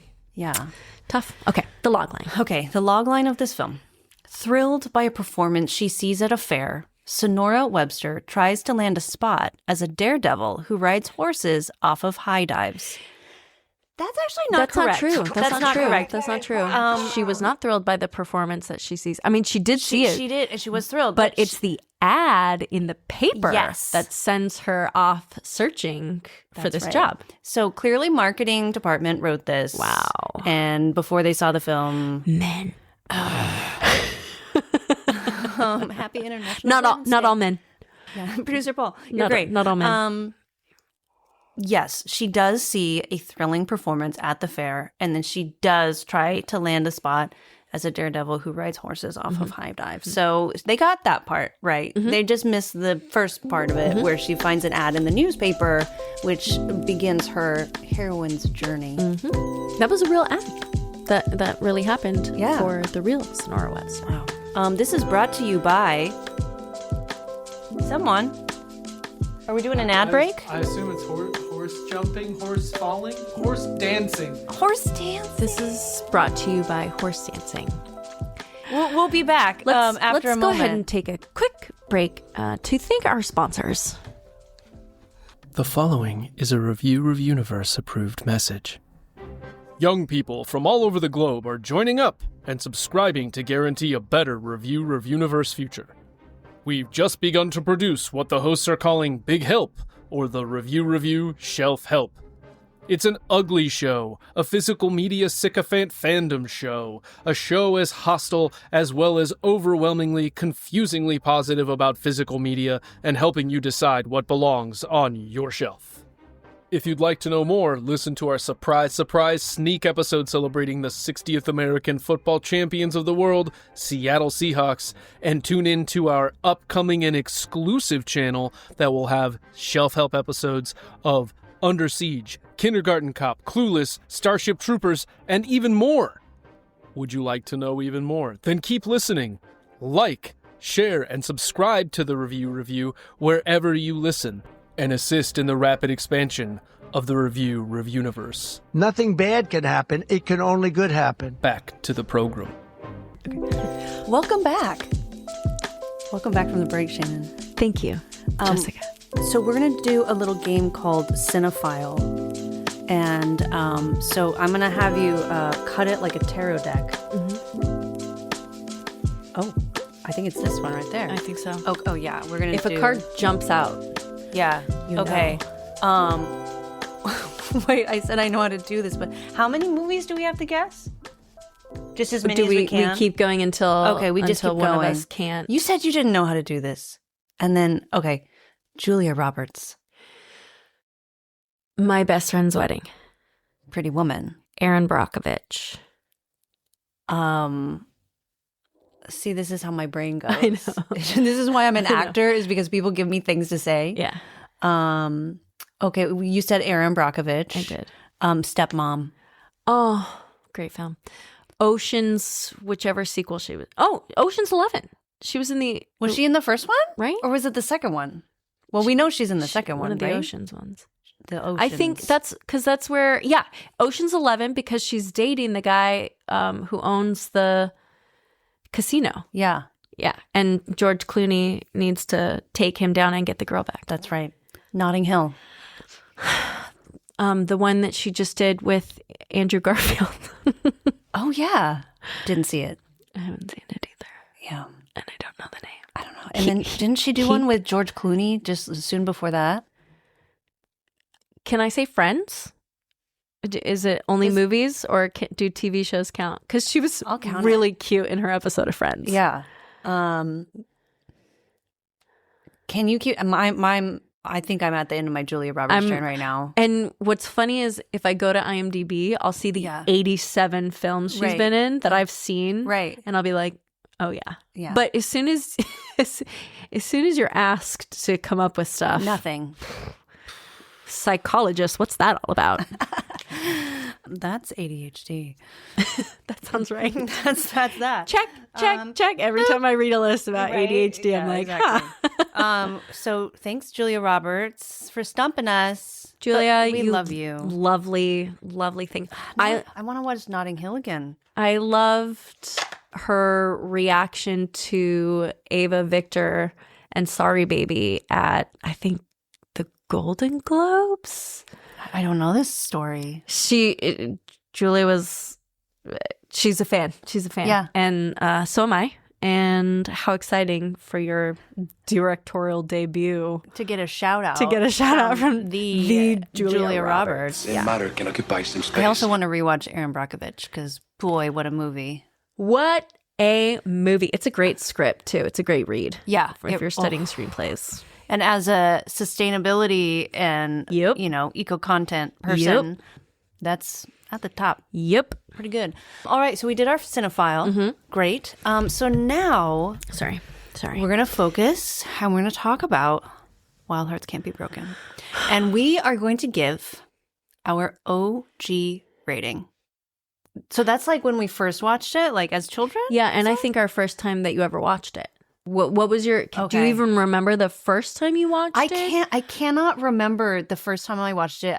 C: tough. Okay, the logline.
A: Okay, the logline of this film. Thrilled by a performance she sees at a fair, Sonora Webster tries to land a spot as a daredevil who rides horses off of high dives. That's actually not correct.
C: That's not true.
A: Correct.
C: That's not true. She was not thrilled by the performance that she sees. I mean, she did see it.
A: She did, and she was thrilled.
C: But it's the ad in the paper that sends her off searching for this job.
A: So clearly marketing department wrote this.
C: Wow.
A: And before they saw the film.
C: Men.
A: Happy International
C: Not all men.
A: Yeah. Producer Paul, you're great.
C: Not all men.
A: Yes, she does see a thrilling performance at the fair, and then she does try to land a spot as a daredevil who rides horses off of high dives. So they got that part right. They just missed the first part of it where she finds an ad in the newspaper, which begins her heroine's journey.
C: That was a real ad that really happened for the real Sonora Webster.
A: Wow. This is brought to you by someone. Are we doing an ad break?
G: I assume it's horse Horse jumping, horse falling, horse dancing.
A: Horse dance.
C: This is brought to you by Horse Dancing.
A: We'll be back after a moment.
C: Let's go ahead and take a quick break to thank our sponsors.
E: The following is a Review Universe approved message.
H: Young people from all over the globe are joining up and subscribing to guarantee a better Review Universe future. We've just begun to produce what the hosts are calling Big Help, or the Review Shelf Help. It's an ugly show, a physical media sycophant fandom show, a show as hostile as well as overwhelmingly, confusingly positive about physical media and helping you decide what belongs on your shelf. If you'd like to know more, listen to our surprise sneak episode celebrating the 60th American football champions of the world, Seattle Seahawks, and tune in to our upcoming and exclusive channel that will have shelf help episodes of Under Siege, Kindergarten Cop, Clueless, Starship Troopers, and even more. Would you like to know even more? Then keep listening. Like, share, and subscribe to the Review wherever you listen, and assist in the rapid expansion of the Review Universe.
I: Nothing bad can happen. It can only good happen.
H: Back to the program.
A: Welcome back. Welcome back from the break, Shannon.
C: Thank you, Jessica.
A: So we're going to do a little game called Cinephile. And so I'm going to have you cut it like a tarot deck. Oh, I think it's this one right there.
C: I think so.
A: Oh yeah. We're going to
C: If a card jumps out,
A: Yeah. Okay. Wait, I said I know how to do this, but how many movies do we have to guess? Just as many as we can?
C: We keep going until
A: Okay, we just
C: until
A: keep
C: one
A: going.
C: of us can't.
A: You said you didn't know how to do this. And then, okay, Julia Roberts,
C: My Best Friend's Wedding.
A: Pretty Woman.
C: Erin Brockovich.
A: See, this is how my brain goes.
C: I know.
A: This is why I'm an actor, is because people give me things to say.
C: Yeah.
A: Okay, you said Erin Brockovich.
C: I did.
A: Stepmom.
C: Oh, great film. Ocean's, whichever sequel she was. Oh, Ocean's 11. She was in the.
A: Was she in the first one?
C: Right?
A: Or was it the second one? Well, we know she's in the second one,
C: One of the
A: right?
C: Ocean's ones.
A: The Oceans.
C: I think that's where, yeah, Ocean's 11, because she's dating the guy who owns the casino.
A: Yeah.
C: Yeah. And George Clooney needs to take him down and get the girl back.
A: That's right. Notting Hill.
C: The one that she just did with Andrew Garfield.
A: Oh, yeah. Didn't see it.
C: I haven't seen it either.
A: Yeah.
C: And I don't know the name.
A: I don't know. And then didn't she do one with George Clooney just soon before that?
C: Can I say Friends? Is it only movies, or do TV shows count? Because she was really cute in her episode of Friends.
A: Yeah. Can you keep I think I'm at the end of my Julia Roberts turn right now.
C: And what's funny is if I go to IMDb, I'll see the 87 films she's been in that I've seen.
A: Right.
C: And I'll be like, oh yeah.
A: Yeah.
C: But as soon as you're asked to come up with stuff.
A: Nothing.
C: Psychologist, what's that all about?
A: That's ADHD.
C: That sounds right.
A: That's that.
C: Check. Every time I read a list about ADHD, I'm like,
A: exactly. So thanks, Julia Roberts, for stumping us.
C: Julia,
A: we love you.
C: Lovely thing.
A: I want to watch Notting Hill again.
C: I loved her reaction to Ava Victor and Sorry Baby at, I think, the Golden Globes.
A: I don't know this story.
C: Julia was, she's a fan.
A: Yeah.
C: And so am I. And how exciting for your directorial debut.
A: To get a shout out.
C: From the Julia Roberts.
D: The matter can occupy some space.
A: I also want to rewatch Erin Brockovich because, boy, what a movie.
C: What a movie. It's a great script, too. It's a great read.
A: Yeah.
C: If you're studying screenplays.
A: And as a sustainability and, eco-content person, that's at the top.
C: Yep.
A: Pretty good. All right, so we did our cinephile. Mm-hmm. Great. So now...
C: Sorry.
A: We're going to focus and we're going to talk about Wild Hearts Can't Be Broken. And we are going to give our OG rating. So that's like when we first watched it, like as children?
C: Yeah, and I think our first time that you ever watched it. What was your? Do you
A: Okay.
C: even remember the first time you watched it?
A: I cannot remember the first time I watched it.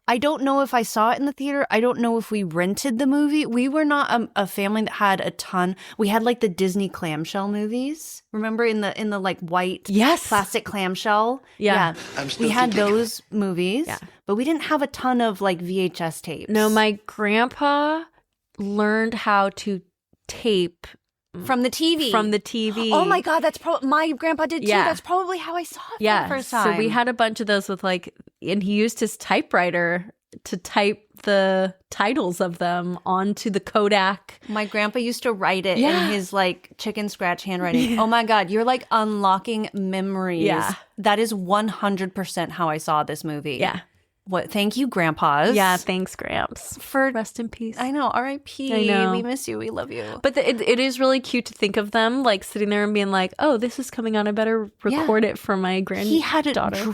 A: I don't know if I saw it in the theater. I don't know if we rented the movie. We were not a family that had a ton. We had like the Disney clamshell movies. Remember in the like white plastic clamshell?
C: Yeah.
A: We had those movies. Yeah. But we didn't have a ton of like VHS tapes.
C: No, my grandpa learned how to tape
A: from the TV.
C: Oh
A: my God, that's probably my grandpa did too.
C: Yeah.
A: That's probably how I saw it for the first time.
C: So we had a bunch of those with like, and he used his typewriter to type the titles of them onto the Kodak.
A: My grandpa used to write it in his like chicken scratch handwriting. Oh my God, you're like unlocking memories.
C: Yeah.
A: That is 100% how I saw this movie.
C: Yeah.
A: Thank you, grandpas.
C: Yeah, thanks, Gramps.
A: For
C: rest in peace.
A: I know, R.I.P.
C: I know.
A: We miss you. We love you.
C: But it is really cute to think of them like sitting there and being like, "Oh, this is coming on. I better record it for my granddaughter."
A: He had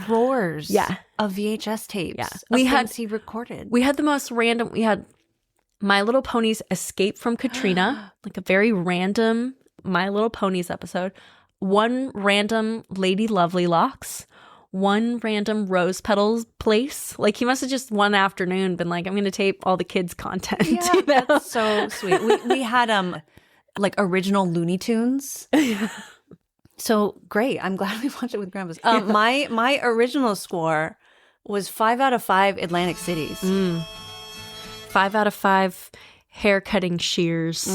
A: drawers.
C: Yeah.
A: Of VHS tapes.
C: Yeah.
A: He recorded.
C: We had the most random. We had My Little Ponies Escape from Katrina, like a very random My Little Ponies episode. One random Lady Lovely Locks. One random Rose Petals Place. Like he must have just one afternoon been like, I'm going to tape all the kids' content.
A: Yeah,
C: you know?
A: that's so sweet. We had like original Looney Tunes. So great. I'm glad we watched it with grandpas. My original score was 5 out of 5 Atlantic Cities.
C: 5 out of 5 hair cutting shears.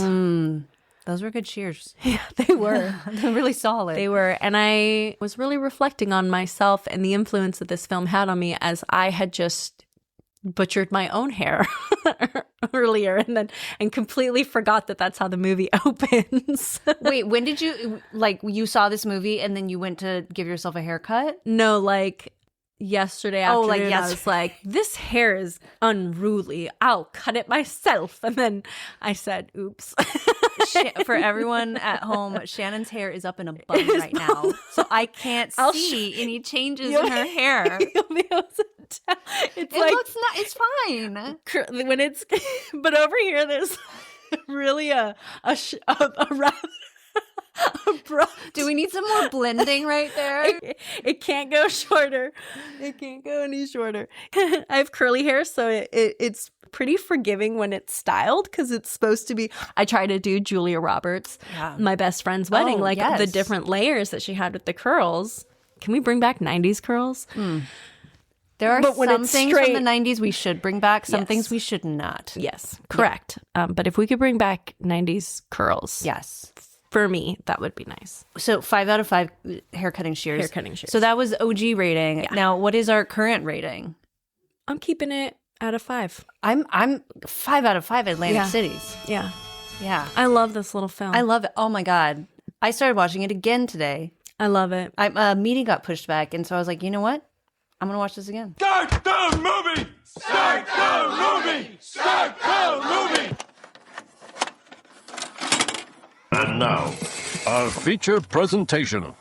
A: Those were good shears.
C: Yeah, they were.
A: They're really solid.
C: They were. And I was really reflecting on myself and the influence that this film had on me as I had just butchered my own hair earlier and completely forgot that that's how the movie opens.
A: Wait, when did you saw this movie and then you went to give yourself a haircut?
C: No, like yesterday afternoon,
A: like
C: I was like, this hair is unruly. I'll cut it myself. And then I said, oops.
A: For everyone at home, Shannon's hair is up in a bun right now. So I can't see any changes in her hair.
C: You'll be able to tell.
A: It's fine.
C: When it's, but over here, there's really a
A: Do we need some more blending right there?
C: It can't go shorter. It can't go any shorter. I have curly hair, so it's pretty forgiving when it's styled because it's supposed to be. I try to do Julia Roberts, my best friend's wedding, the different layers that she had with the curls. Can we bring back 90s curls?
A: There are some things from the 90s we should bring back, some things we should not.
C: Yes, correct. Yeah. But if we could bring back 90s curls.
A: Yes.
C: For me, that would be nice.
A: So 5 out of 5 haircutting shears.
C: Haircutting shears.
A: So that was OG rating. Yeah. Now, what is our current rating?
C: I'm keeping it out of 5.
A: I'm 5 out of 5 Atlantic Cities.
C: Yeah.
A: Yeah.
C: I love this little film.
A: I love it. Oh my God. I started watching it again today.
C: I love it.
A: A meeting got pushed back, and so I was like, you know what? I'm going to watch this again.
D: Start the movie! Start the movie! Start the movie! And now, our feature presentation.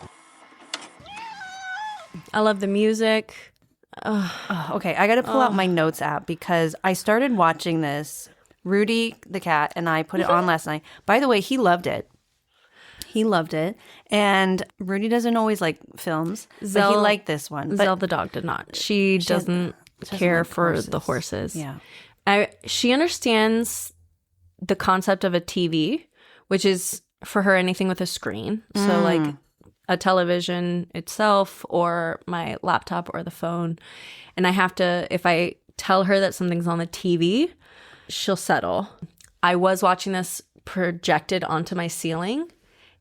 C: I love the music.
A: Okay, I got to pull out my notes app because I started watching this. Rudy the cat and I put it on last night. By the way, he loved it. He loved it. And Rudy doesn't always like films, but he liked this one.
C: Zell the dog did not. She doesn't care
A: like
C: for
A: horses.
C: the horses.
A: Yeah.
C: She understands the concept of a TV, which is for her anything with a screen. So like a television itself or my laptop or the phone. And I have to, if I tell her that something's on the TV, she'll settle. I was watching this projected onto my ceiling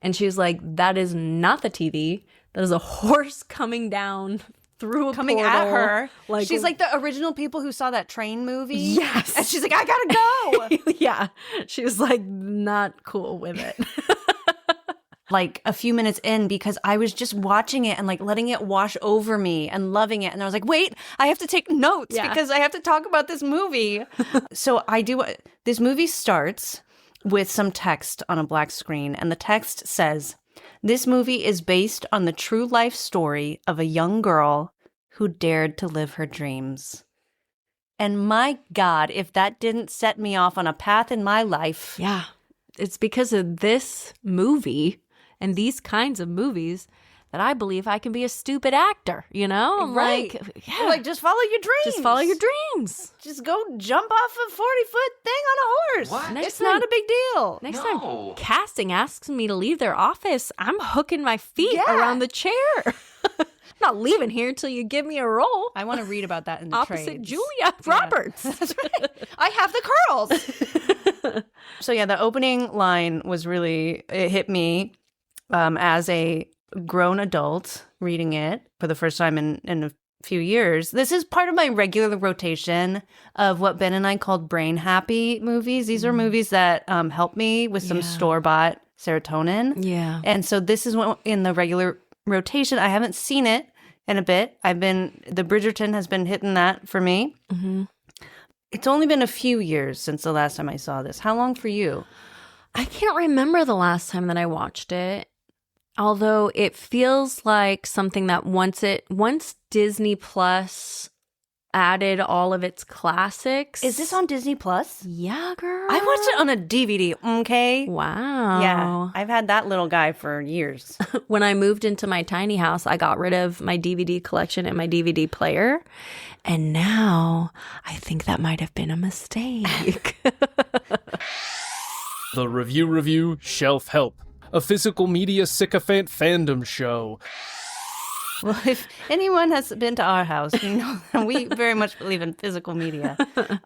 C: and she was like, that is not the TV. That is a horse coming down through a
A: coming
C: portal.
A: at her.
C: Like,
A: she's like the original people who saw that train movie.
C: Yes.
A: And she's like, I gotta go.
C: Yeah. She was like not cool with it.
A: Like a few minutes in because I was just watching it and like letting it wash over me and loving it. And I was like, wait, I have to take notes because I have to talk about this movie. So I do. This movie starts with some text on a black screen. And the text says, this movie is based on the true life story of a young girl who dared to live her dreams. And my God, if that didn't set me off on a path in my life.
C: Yeah. It's because of this movie and these kinds of movies that I believe I can be a stupid actor, you know? I'm
A: Right.
C: yeah.
A: Like, just follow your dreams.
C: Just follow your dreams.
A: Just go jump off a 40-foot thing on a horse.
F: What?
C: Next
A: It's not
C: time-
A: a big deal.
C: Next
F: No.
C: time casting asks me to leave their office, I'm hooking my feet around the chair. I'm not leaving here until you give me a role.
A: I want to read about that in the
C: Opposite
A: trades.
C: Julia Roberts.
A: That's right. I have the curls. So yeah, the opening line was really, it hit me as a grown adult reading it for the first time in a few years. This is part of my regular rotation of what Ben and I called brain happy movies. These are movies that help me with some store-bought serotonin.
C: Yeah.
A: And so this is one in the regular rotation. I haven't seen it in a bit. The Bridgerton has been hitting that for me.
C: Mm-hmm.
A: It's only been a few years since the last time I saw this. How long for you?
C: I can't remember the last time that I watched it. Although it feels like something that once Disney Plus added all of its classics.
A: Is this on Disney Plus?
C: Yeah, girl.
A: I watched it on a DVD, okay?
C: Wow.
A: Yeah, I've had that little guy for years.
C: When I moved into my tiny house, I got rid of my DVD collection and my DVD player. And now I think that might have been a mistake.
H: The Review Shelf Help, a physical media sycophant fandom show.
A: Well, if anyone has been to our house, you know that we very much believe in physical media.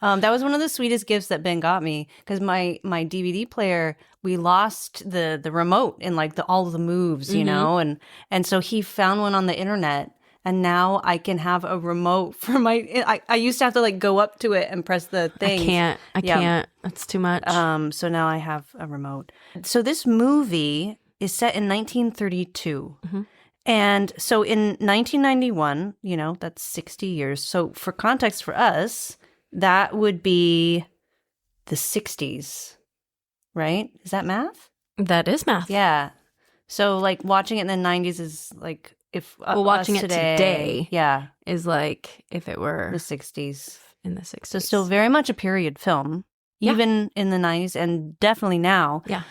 A: That was one of the sweetest gifts that Ben got me because my DVD player, we lost the remote in like all of the moves, you know, and so he found one on the internet. And now I can have a remote for my. I used to have to like go up to it and press the thing.
C: I can't. That's too much.
A: So now I have a remote. So this movie is set in 1932. And so in 1991, you know, that's 60 years. So for context for us, that would be the 60s, right? Is that math?
C: That is math.
A: Yeah. So like watching it in the 90s is like if
C: watching
A: us
C: it today
A: yeah,
C: is like if it were
A: the 60s.
C: in the 60s.
A: So still very much a period film, even in the 90s and definitely now.
C: Yeah.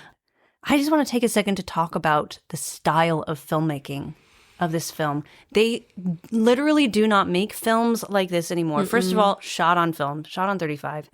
A: I just want to take a second to talk about the style of filmmaking of this film. They literally do not make films like this anymore. First of all, shot on film, shot on 35,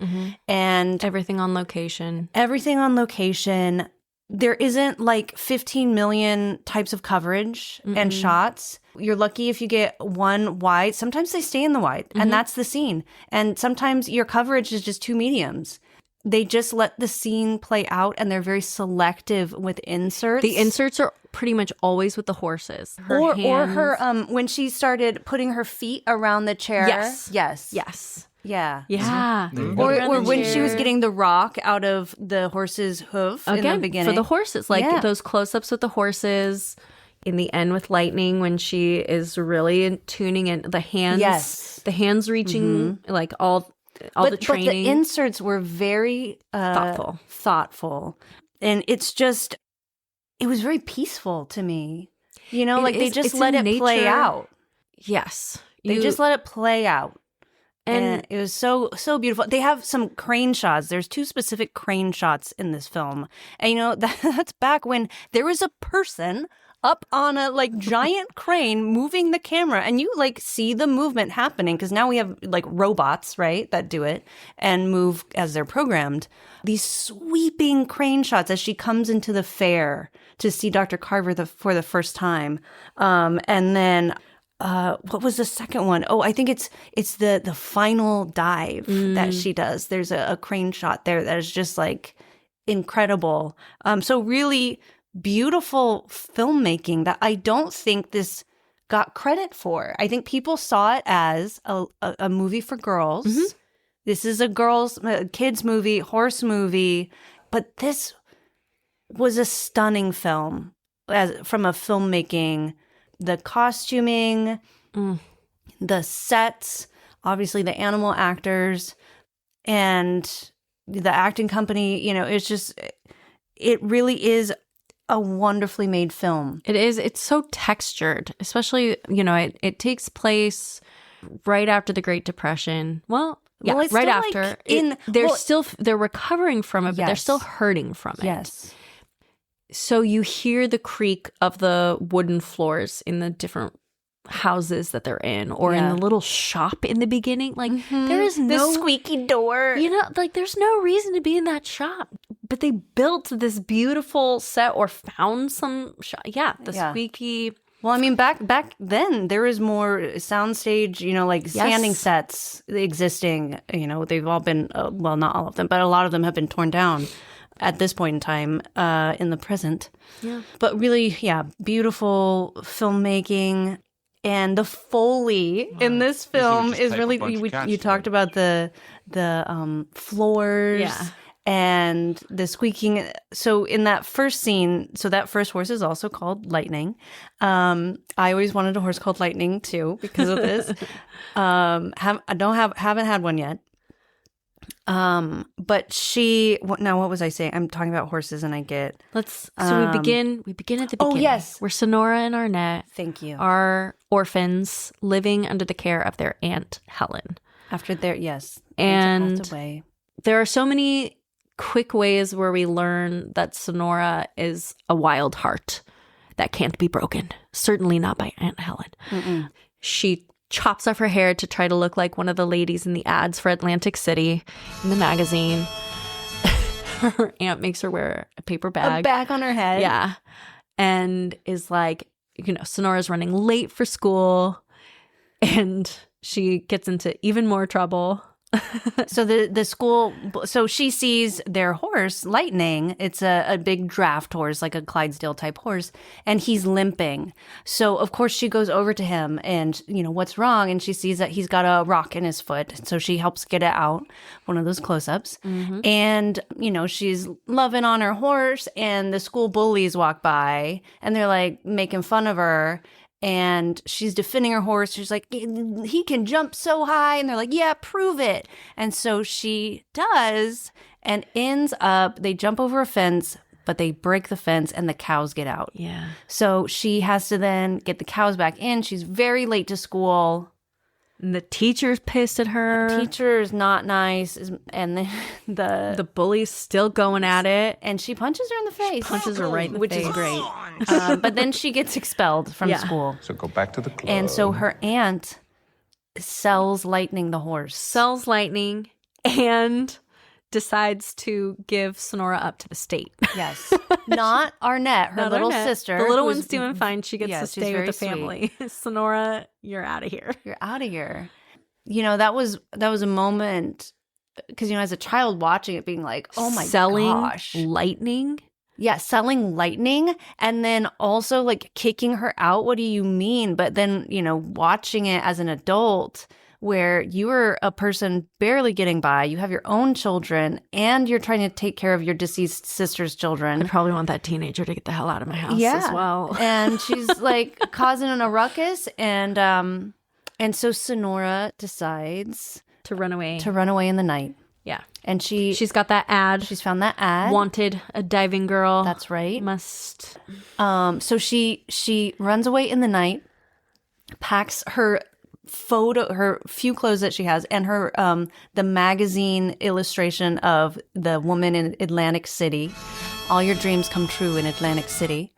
A: and
C: Everything on location.
A: everything on location. There isn't like 15 million types of coverage and shots. You're lucky if you get one wide. Sometimes they stay in the wide, and that's the scene. And sometimes your coverage is just two mediums. They just let the scene play out, and they're very selective with inserts.
C: The inserts are pretty much always with the horses.
A: or
C: hands.
A: her when she started putting her feet around the chair.
C: Yes.
A: Yeah.
C: Yeah.
A: Or when she was getting the rock out of the horse's hoof in
C: Again,
A: the beginning.
C: for the horses, like
A: Yeah.
C: those close-ups with the horses. In the end with Lightning, when she is really tuning in the hands.
A: Yes.
C: The hands reaching, like all the training.
A: But the inserts were very thoughtful. And it was very peaceful to me. You know, like they just let it play out.
C: Yes.
A: They just let it play out. And it was so beautiful. They have some crane shots. There's two specific crane shots in this film. And you know, that's back when there was a person up on a like giant crane moving the camera, and you like see the movement happening because now we have like robots, right, that do it and move as they're programmed. These sweeping crane shots as she comes into the fair to see Dr. Carver for the first time. And then what was the second one? Oh, I think it's the final dive that she does. There's a crane shot there that is just like incredible. So really beautiful filmmaking that I don't think this got credit for. I think people saw it as a movie for girls. This is a kids movie, horse movie, but this was a stunning film from a filmmaking. The costuming, the sets, obviously the animal actors, and the acting company, you know, it really is a wonderfully made film.
C: It is. It's so textured, especially, you know, it takes place right after the Great Depression. Well,
A: it's
C: right
A: still,
C: after.
A: like,
C: They're recovering from it, but they're still hurting from it.
A: Yes.
C: So you hear the creak of the wooden floors in the different houses that they're in, or in the little shop in the beginning. Like there is no
A: the squeaky door.
C: You know, like there's no reason to be in that shop. But they built this beautiful set or found some shop. Yeah, the squeaky.
A: Well, I mean, back then there was more soundstage, you know, like standing sets existing. You know, they've all been well, not all of them, but a lot of them have been torn down at this point in time in the present. Yeah. But really, beautiful filmmaking. And the Foley in this film is really, you talked about the floors and the squeaking. So in that first scene, so that first horse is also called Lightning. I always wanted a horse called Lightning too because of this. Haven't had one yet. But now what was I saying? I'm talking about horses and I get
C: we begin at the beginning.
A: Oh yes,
C: where Sonora and Arnett are orphans living under the care of their Aunt Helen
A: after their
C: and
A: passed away.
C: There are so many quick ways where we learn that Sonora is a wild heart that can't be broken, certainly not by Aunt Helen. Mm-mm. She chops off her hair to try to look like one of the ladies in the ads for Atlantic City in the magazine. Her aunt makes her wear a paper bag.
A: A bag on her head.
C: Yeah. And is like, you know, Sonora's running late for school and she gets into even more trouble.
A: So the school, so she sees their horse, Lightning. It's a big draft horse, like a Clydesdale type horse, and he's limping. So of course she goes over to him and, you know, what's wrong? And she sees that he's got a rock in his foot. So she helps get it out, one of those close-ups. Mm-hmm. And, you know, she's loving on her horse and the school bullies walk by and they're like making fun of her. And she's defending her horse. She's like, he can jump so high. And they're like, yeah, prove it. And so she does and ends up, they jump over a fence, but they break the fence and the cows get out.
C: Yeah.
A: So she has to then get the cows back in. She's very late to school.
C: And the teacher's pissed at her.
A: The teacher is not nice. And then
C: the bully's still going at it.
A: And she punches her in the face.
C: She punches her right in the
A: which
C: face.
A: Which is great. But then she gets expelled from school.
D: So go back to the club.
A: And so her aunt sells Lightning the horse.
C: Sells Lightning and decides to give Sonora up to the state.
A: Yes. Not Arnett, her little sister.
C: The little one's doing fine. She gets to stay with the family. Sonora, you're out of here.
A: You're out of here. You know, that was a moment because, you know, as a child watching it being like, oh my gosh.
C: Lightning?
A: Yeah, selling Lightning and then also like kicking her out. What do you mean? But then, you know, watching it as an adult where you are a person barely getting by, you have your own children, and you're trying to take care of your deceased sister's children.
C: I probably want that teenager to get the hell out of my house as well.
A: And she's like causing a ruckus, and so Sonora decides
C: to run away.
A: In the night.
C: Yeah.
A: And
C: she's got that ad.
A: She's found that ad.
C: Wanted a diving girl.
A: That's right.
C: Must.
A: So she runs away in the night, packs her few clothes that she has, and her the magazine illustration of the woman in Atlantic City. All your dreams come true in Atlantic City.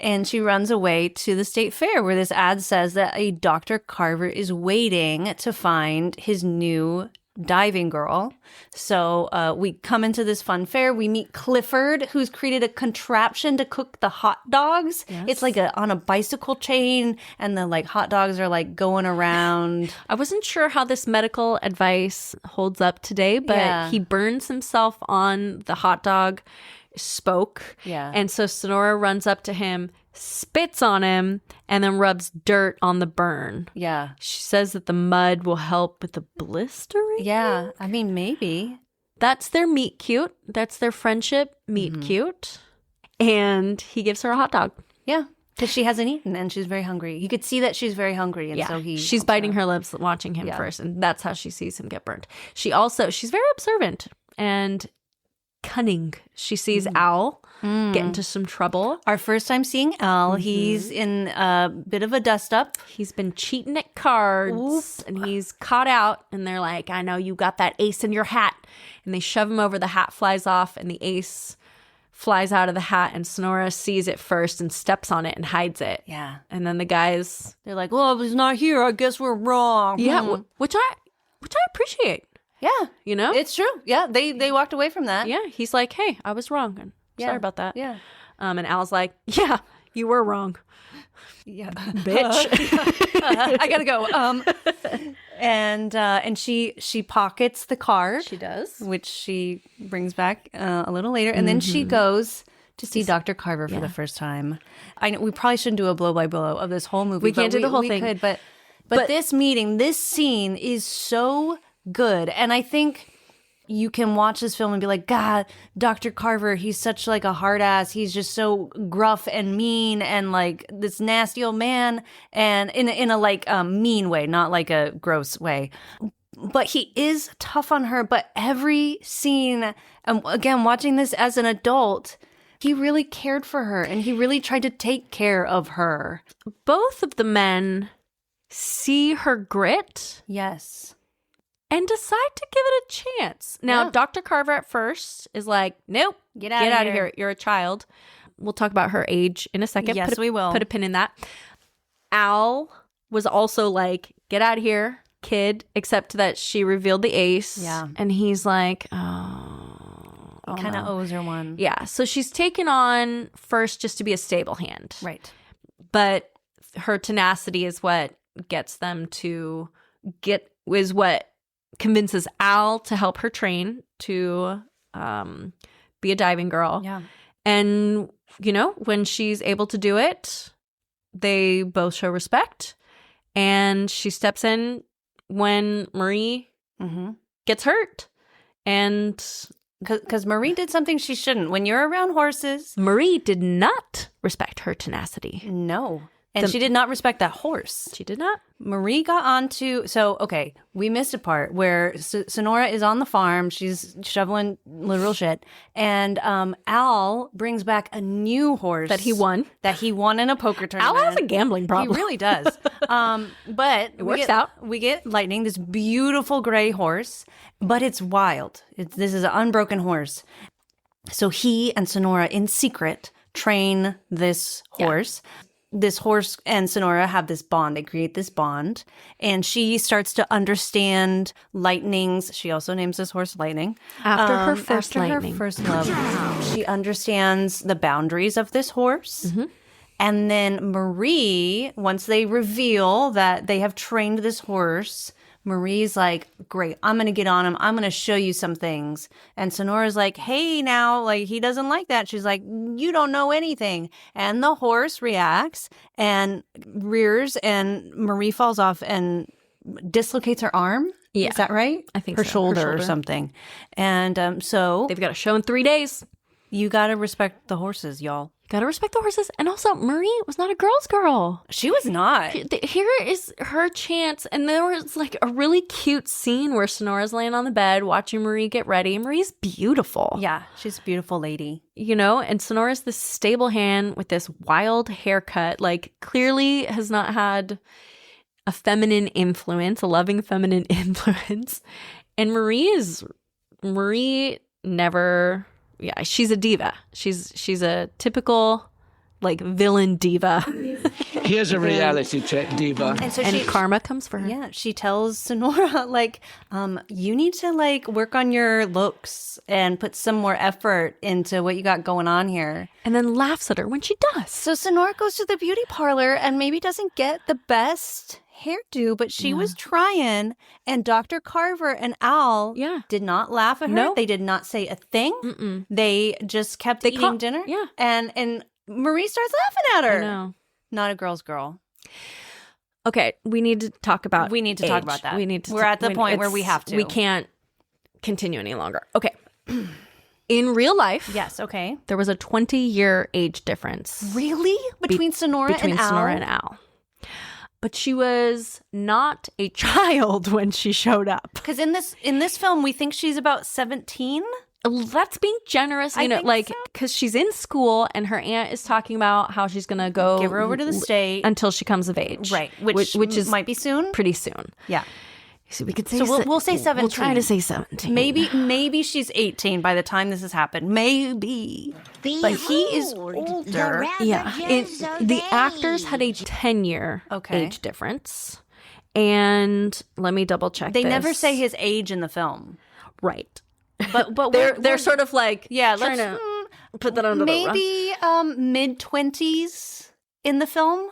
A: And she runs away to the state fair where this ad says that a Dr. Carver is waiting to find his new diving girl. So we come into this fun fair. We meet Clifford, who's created a contraption to cook the hot dogs. Yes. It's like on a bicycle chain, and the like hot dogs are like going around.
C: I wasn't sure how this medical advice holds up today, but he burns himself on the hot dog spoke.
A: Yeah.
C: And so Sonora runs up to him, spits on him, and then rubs dirt on the burn.
A: Yeah.
C: She says that the mud will help with the blistering.
A: Yeah. I mean, maybe.
C: That's their meet cute. That's their friendship meet cute. And he gives her a hot dog.
A: Yeah. Because she hasn't eaten and she's very hungry. You could see that she's very hungry. And so
C: she's biting her lips watching him first. And that's how she sees him get burned. She's very observant and cunning. She sees Al get into some trouble.
A: Our first time seeing Al. He's in a bit of a dust up.
C: He's been cheating at cards and he's caught out, and they're like, I know you got that ace in your hat. And they shove him over, the hat flies off, and the ace flies out of the hat, and Sonora sees it first and steps on it and hides it.
A: Yeah.
C: And then the guys,
A: They're like, well, he's not here. I guess we're wrong.
C: yeah, which I appreciate.
A: Yeah.
C: You know?
A: It's true. Yeah. They walked away from that.
C: Yeah, he's like, hey, I was wrong. And sorry about that.
A: Yeah.
C: And Al's like, yeah, you were wrong.
A: Yeah.
C: Bitch.
A: I gotta go. And she pockets the card.
C: She does.
A: Which she brings back a little later. And then she goes to see Dr. Carver for the first time. I know we probably shouldn't do a blow-by-blow of this whole movie.
C: We can't do the whole thing.
A: Could, but this meeting, this scene is so good. And I think you can watch this film and be like, God, Dr. Carver, he's such like a hard ass. He's just so gruff and mean and like this nasty old man, and in a like mean way, not like a gross way. But he is tough on her. But every scene, again, watching this as an adult, he really cared for her and he really tried to take care of her.
C: Both of the men see her grit.
A: Yes.
C: And decide to give it a chance. Now, Dr. Carver at first is like, nope,
A: get out of here.
C: You're a child. We'll talk about her age in a second.
A: Yes, we will.
C: Put a pin in that. Al was also like, get out of here, kid, except that she revealed the ace.
A: Yeah.
C: And he's like, oh
A: Kind of owes her one.
C: Yeah. So she's taken on first just to be a stable hand.
A: Right.
C: But her tenacity is what gets them to is what convinces Al to help her train to be a diving girl.
A: Yeah.
C: And, you know, when she's able to do it, they both show respect. And she steps in when Marie gets hurt. And
A: because Marie did something she shouldn't. When you're around horses.
C: Marie did not respect her tenacity.
A: No. And she did not respect that horse.
C: She did not.
A: Marie got onto... So, okay, we missed a part where Sonora is on the farm. She's shoveling literal shit. And Al brings back a new horse.
C: That he won.
A: That he won in a poker tournament.
C: Al has a gambling problem.
A: He really does. But
C: it works out.
A: We get Lightning, this beautiful gray horse. But it's wild. This is an unbroken horse. So he and Sonora, in secret, train this horse. Yeah. This horse and Sonora have this bond. They create this bond. And she starts to understand Lightning's... She also names this horse Lightning.
C: After her first Lightning.
A: Her first love. She understands the boundaries of this horse. Mm-hmm. And then Marie, once they reveal that they have trained this horse... Marie's like, great, I'm going to get on him. I'm going to show you some things. And Sonora's like, hey, now, like, he doesn't like that. She's like, you don't know anything. And the horse reacts and rears, and Marie falls off and dislocates her arm.
C: Yeah.
A: Is that right?
C: I think
A: her
C: so.
A: shoulder or something. And so
C: they've got a show in 3 days.
A: You got to respect the horses, y'all.
C: Gotta respect the horses. And also, Marie was not a girl's girl.
A: She was not.
C: Here is her chance. And there was like a really cute scene where Sonora's laying on the bed watching Marie get ready. Marie's beautiful.
A: Yeah, she's a beautiful lady.
C: You know, and Sonora's this stable hand with this wild haircut, like clearly has not had a feminine influence, a loving feminine influence. And Marie never... Yeah, she's a diva. She's a typical, like, villain diva.
I: Here's a reality check, diva.
C: And karma comes for her.
A: Yeah, she tells Sonora, like, you need to, like, work on your looks and put some more effort into what you got going on here.
C: And then laughs at her when she does.
A: So Sonora goes to the beauty parlor and maybe doesn't get the best hairdo, but she was trying, and Dr. Carver and Al did not laugh at her.
C: No.
A: They did not say a thing. Mm-mm. They just kept eating dinner.
C: Yeah.
A: And Marie starts laughing at her.
C: I know.
A: Not a girl's girl.
C: Okay, we need to talk about
A: age.
C: Talk about that.
A: We're at the point where we have to.
C: We can't continue any longer. Okay. In real life,
A: yes, okay,
C: there was a 20-year age difference.
A: Really? Between Sonora and
C: Al. But she was not a child when she showed up.
A: Because in this film, we think she's about 17.
C: That's being generous, you know, like, because she's in school and her aunt is talking about how she's going to go
A: give her over to the state
C: until she comes of age.
A: Right. Which is might be soon.
C: Pretty soon.
A: Yeah.
C: So we could say
A: we'll say 17.
C: We'll try to say 17.
A: Maybe she's 18 by the time this has happened. Maybe. But he is older.
C: Yeah. The actors had a 10-year age difference. And let me double check
A: They never say his age in the film.
C: Right.
A: But
C: they're sort of like,
A: let's
C: put that under
A: maybe mid-20s in the film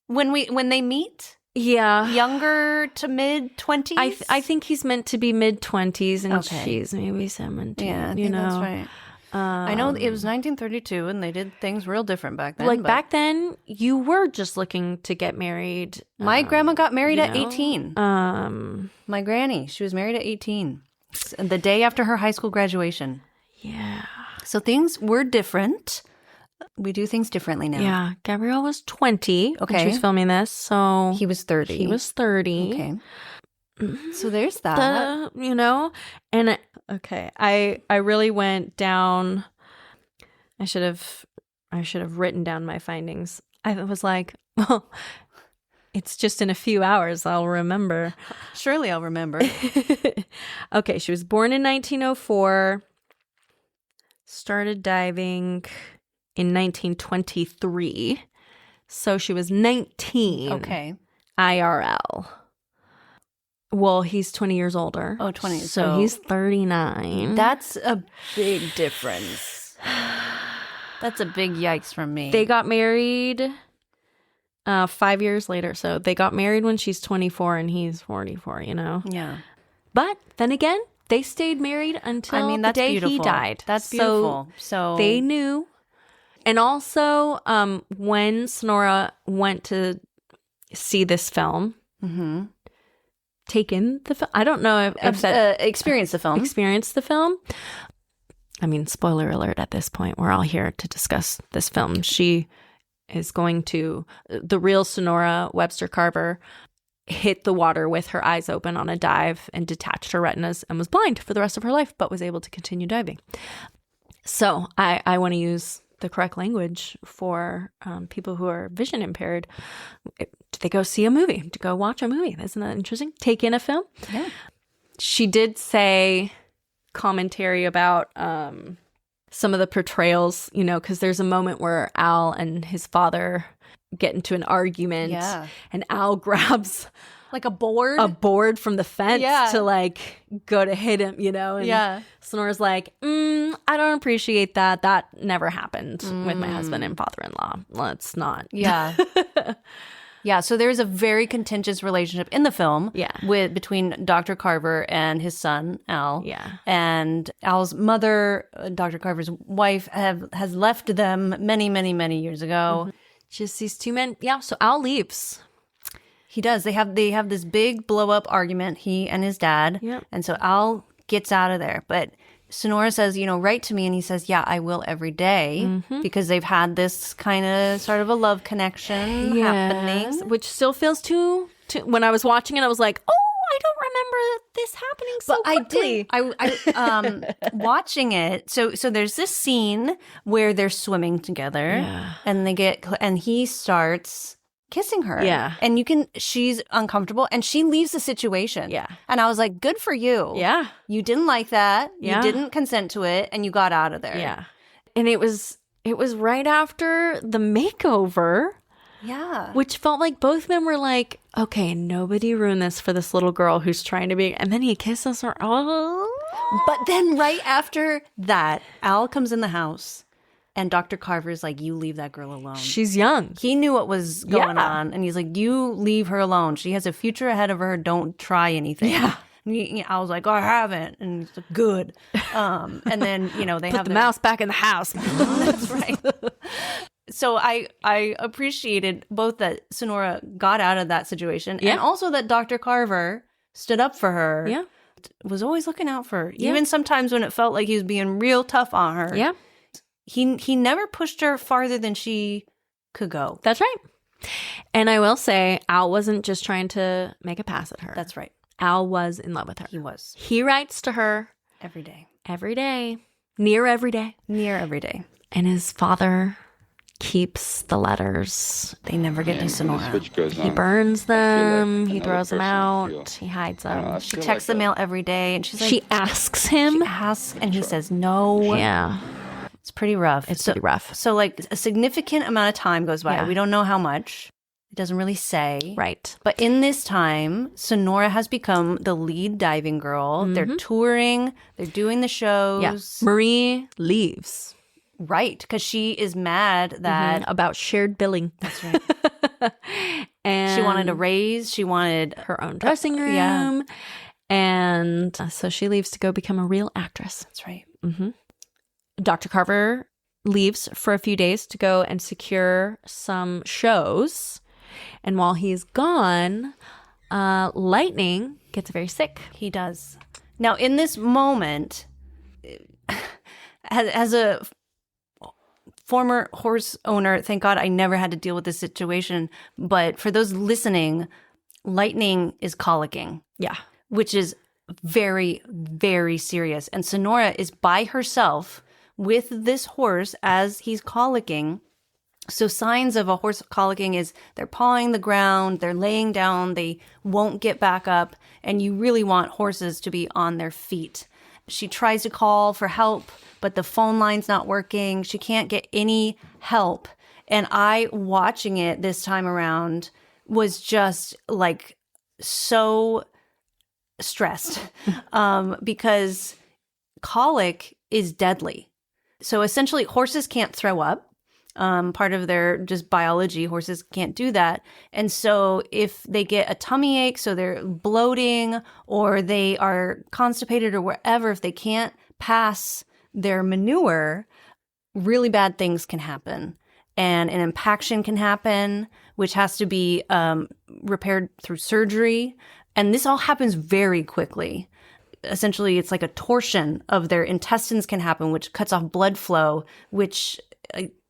A: when they meet.
C: Yeah.
A: Younger to mid-20s?
C: I think he's meant to be mid-20s and she's maybe 17.
A: Yeah, I think that's right. I know it was 1932 and they did things real different back then.
C: Like back then, you were just looking to get married.
A: My grandma got married at 18. My granny, she was married at 18. The day after her high school graduation.
C: Yeah.
A: So things were different. We do things differently now.
C: Yeah. Gabrielle was 20 when she was filming this. So
A: he was 30.
C: He was 30.
A: Okay. So there's that.
C: And I really went down. I should have written down my findings. I was like, well, it's just in a few hours I'll remember.
A: Surely I'll remember.
C: Okay, she was born in 1904. Started diving in 1923. So she was 19.
A: Okay.
C: IRL. Well, he's 20 years older.
A: Oh, 20.
C: So he's 39.
A: That's a big difference. That's a big yikes from me.
C: They got married 5 years later. So they got married when she's 24 and he's 44,
A: Yeah.
C: But then again, they stayed married until the day he died.
A: That's beautiful. So
C: they knew. And also, when Sonora went to see this film, take in the film, I don't know if that
A: experienced the film.
C: I mean, spoiler alert at this point, we're all here to discuss this film. She is going to, the real Sonora Webster Carver hit the water with her eyes open on a dive and detached her retinas and was blind for the rest of her life, but was able to continue diving. So I want to use the correct language for people who are vision impaired. Do they go see a movie? To go watch a movie? Isn't that interesting? Take in a film?
A: Yeah.
C: She did say commentary about some of the portrayals, because there's a moment where Al and his father get into an argument and Al grabs
A: like a board
C: from the fence to go to hit him, and Sonora's like, I don't appreciate that. That never happened with my husband and father-in-law. Let's not.
A: Yeah. Yeah, so there's a very contentious relationship in the film between Dr. Carver and his son, Al.
C: Yeah.
A: And Al's mother, Dr. Carver's wife, has left them many, many, many years ago.
C: Just these two men. Yeah, so Al leaves.
A: He does. They have this big blow-up argument, he and his dad.
C: Yep.
A: And so Al gets out of there. But Sonora says, write to me. And he says, yeah, I will every day, because they've had this kind of sort of a love connection happening.
C: Which still feels too, when I was watching it, I was like, oh, I don't remember this happening so quickly.
A: I watching it. So there's this scene where they're swimming together and he starts kissing her.
C: Yeah.
A: And she's uncomfortable and she leaves the situation.
C: Yeah.
A: And I was like, good for you.
C: Yeah.
A: You didn't like that.
C: Yeah.
A: You didn't consent to it and you got out of there.
C: Yeah. And it was right after the makeover.
A: Yeah.
C: Which felt like both men were like, okay, nobody ruin this for this little girl who's trying to be, and then he kisses her. Oh.
A: But then right after that, Al comes in the house. And Dr. Carver's like, you leave that girl alone.
C: She's young.
A: He knew what was going on. And he's like, you leave her alone. She has a future ahead of her. Don't try anything.
C: Yeah.
A: And I was like, I haven't. And he's like, good. And then, they
C: Put
A: have
C: the mouse back in the house.
A: That's right. So I appreciated both that Sonora got out of that situation and also that Dr. Carver stood up for her.
C: Yeah.
A: Was always looking out for her. Even sometimes when it felt like he was being real tough on her.
C: Yeah.
A: He never pushed her farther than she could go.
C: That's right. And I will say, Al wasn't just trying to make a pass at her.
A: That's right.
C: Al was in love with her.
A: He was.
C: He writes to her.
A: Every day.
C: Every day. Near every day.
A: Near every day.
C: And his father keeps the letters.
A: They never get to Sonora.
C: He burns them. He throws them out. He hides them.
A: She checks the mail every day, and she's like,
C: She asks him.
A: she asks, and he says no.
C: Yeah.
A: It's pretty rough.
C: It's pretty rough.
A: So, like, a significant amount of time goes by.
C: Yeah.
A: We don't know how much. It doesn't really say.
C: Right.
A: But in this time, Sonora has become the lead diving girl. They're touring. They're doing the shows.
C: Yeah. Marie leaves.
A: Right, because she is mad that
C: About shared billing.
A: That's right.
C: And
A: She wanted a raise. She wanted
C: her own dressing room.
A: Yeah.
C: And so she leaves to go become a real actress.
A: That's right.
C: Dr. Carver leaves for a few days to go and secure some shows. And while he's gone, Lightning gets very sick.
A: He does. Now, in this moment, as a former horse owner, thank God I never had to deal with this situation. But for those listening, Lightning is colicking,
C: Yeah.
A: which is very, very serious. And Sonora is by herself with this horse as he's colicking. So signs of a horse colicking is they're pawing the ground, they're laying down, they won't get back up, and you really want horses to be on their feet. She tries to call for help, but the phone line's not working. She can't get any help. And I, watching it this time around, was just like so stressed because colic is deadly. So essentially, horses can't throw up. Part of their just biology, horses can't do that. And so if they get a tummy ache, so they're bloating or they are constipated or wherever, if they can't pass their manure, really bad things can happen. And an impaction can happen, which has to be repaired through surgery. And this all happens very quickly. Essentially, it's like a torsion of their intestines can happen, which cuts off blood flow, which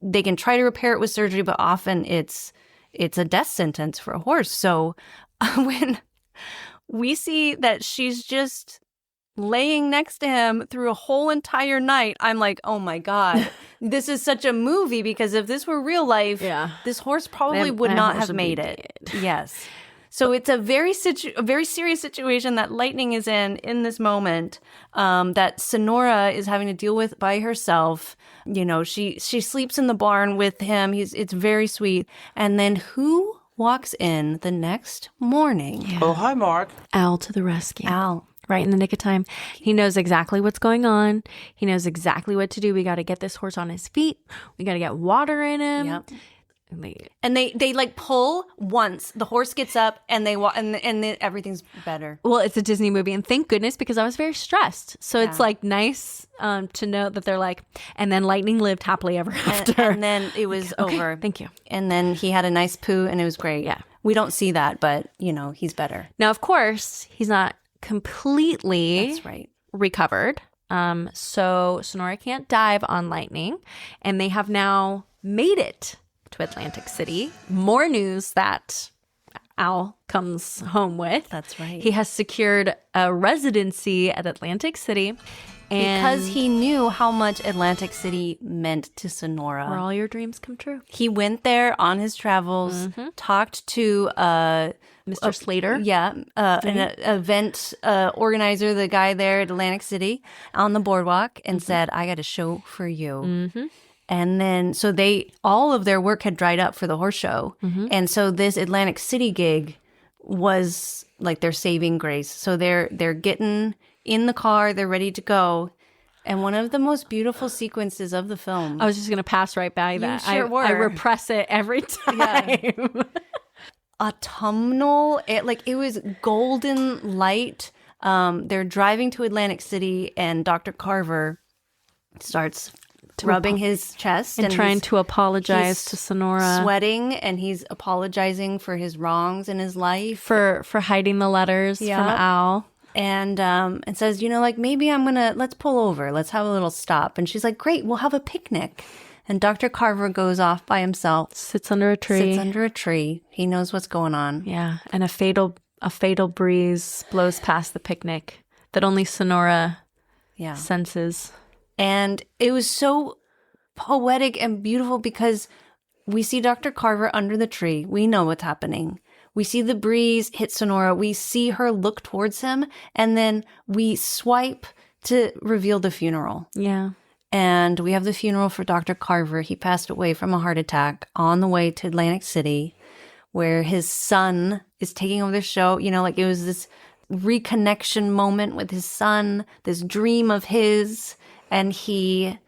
A: they can try to repair it with surgery, but often it's a death sentence for a horse. So when we see that she's just laying next to him through a whole entire night, I'm like, oh my God, this is such a movie, because if this were real life, this horse probably would not have made it. Yes. So it's a very serious situation that Lightning is in this moment, that Sonora is having to deal with by herself. You know, she sleeps in the barn with him. It's very sweet. And then who walks in the next morning?
C: Yeah.
B: Oh, hi, Mark.
C: Al to the rescue.
A: Al.
C: Right in the nick of time. He knows exactly what's going on. He knows exactly what to do. We got to get this horse on his feet. We got to get water in him.
A: Yep. And they like pull once, the horse gets up, and they walk, and then everything's better.
C: Well, it's a Disney movie, and thank goodness, because I was very stressed. So it's like nice to know that they're like, and then Lightning lived happily ever after.
A: And then it was over.
C: Thank you.
A: And then he had a nice poo, and it was great.
C: Yeah.
A: We don't see that, but he's better.
C: Now, of course, he's not completely
A: That's right.
C: recovered. So Sonora can't dive on Lightning, and they have now made it to Atlantic City. More news that Al comes home with.
A: That's right.
C: He has secured a residency at Atlantic City. And
A: Because he knew how much Atlantic City meant to Sonora.
C: where all your dreams come true.
A: He went there on his travels, talked to
C: Mr. Slater.
A: Yeah, an event organizer, the guy there at Atlantic City on the boardwalk, and said, I got a show for you. And then, so all of their work had dried up for the horse show. And so this Atlantic City gig was like their saving grace. So they're getting in the car, they're ready to go. And one of the most beautiful sequences of the film.
C: I was just going to pass right by that.
A: sure were.
C: I repress it every time.
A: Yeah. Autumnal, it was golden light. They're driving to Atlantic City, and Dr. Carver starts rubbing his chest
C: and trying to apologize to Sonora,
A: sweating, and he's apologizing for his wrongs in his life,
C: for hiding the letters from Al,
A: and says, maybe let's pull over, let's have a little stop. And she's like, great, we'll have a picnic. And Dr. Carver goes off by himself,
C: sits under a tree.
A: He knows what's going on.
C: Yeah, and a fatal breeze blows past the picnic that only Sonora senses.
A: And it was so poetic and beautiful because we see Dr. Carver under the tree. We know what's happening. We see the breeze hit Sonora. We see her look towards him, and then we swipe to reveal the funeral.
C: Yeah.
A: And we have the funeral for Dr. Carver. He passed away from a heart attack on the way to Atlantic City, where his son is taking over the show. You know, like it was this reconnection moment with his son, this dream of his, and he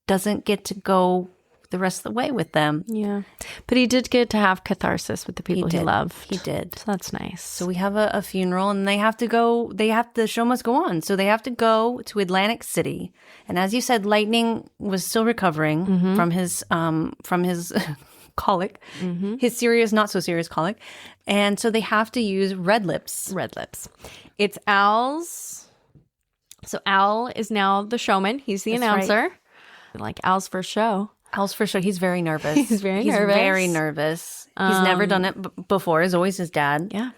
A: doesn't get to go the rest of the way with them.
C: Yeah. But he did get to have catharsis with the people he loved.
A: He did.
C: So that's nice.
A: So we have a funeral, and they have to go, the show must go on. So they have to go to Atlantic City. And as you said, Lightning was still recovering from his colic, his serious, not so serious colic. And so they have to use Red Lips.
C: Red Lips. It's Al's. So Al is now the showman. He's the announcer. Right. Like Al's first show.
A: Al's for sure. He's very nervous.
C: He's very nervous.
A: He's never done it before. He's always his dad.
C: Yeah.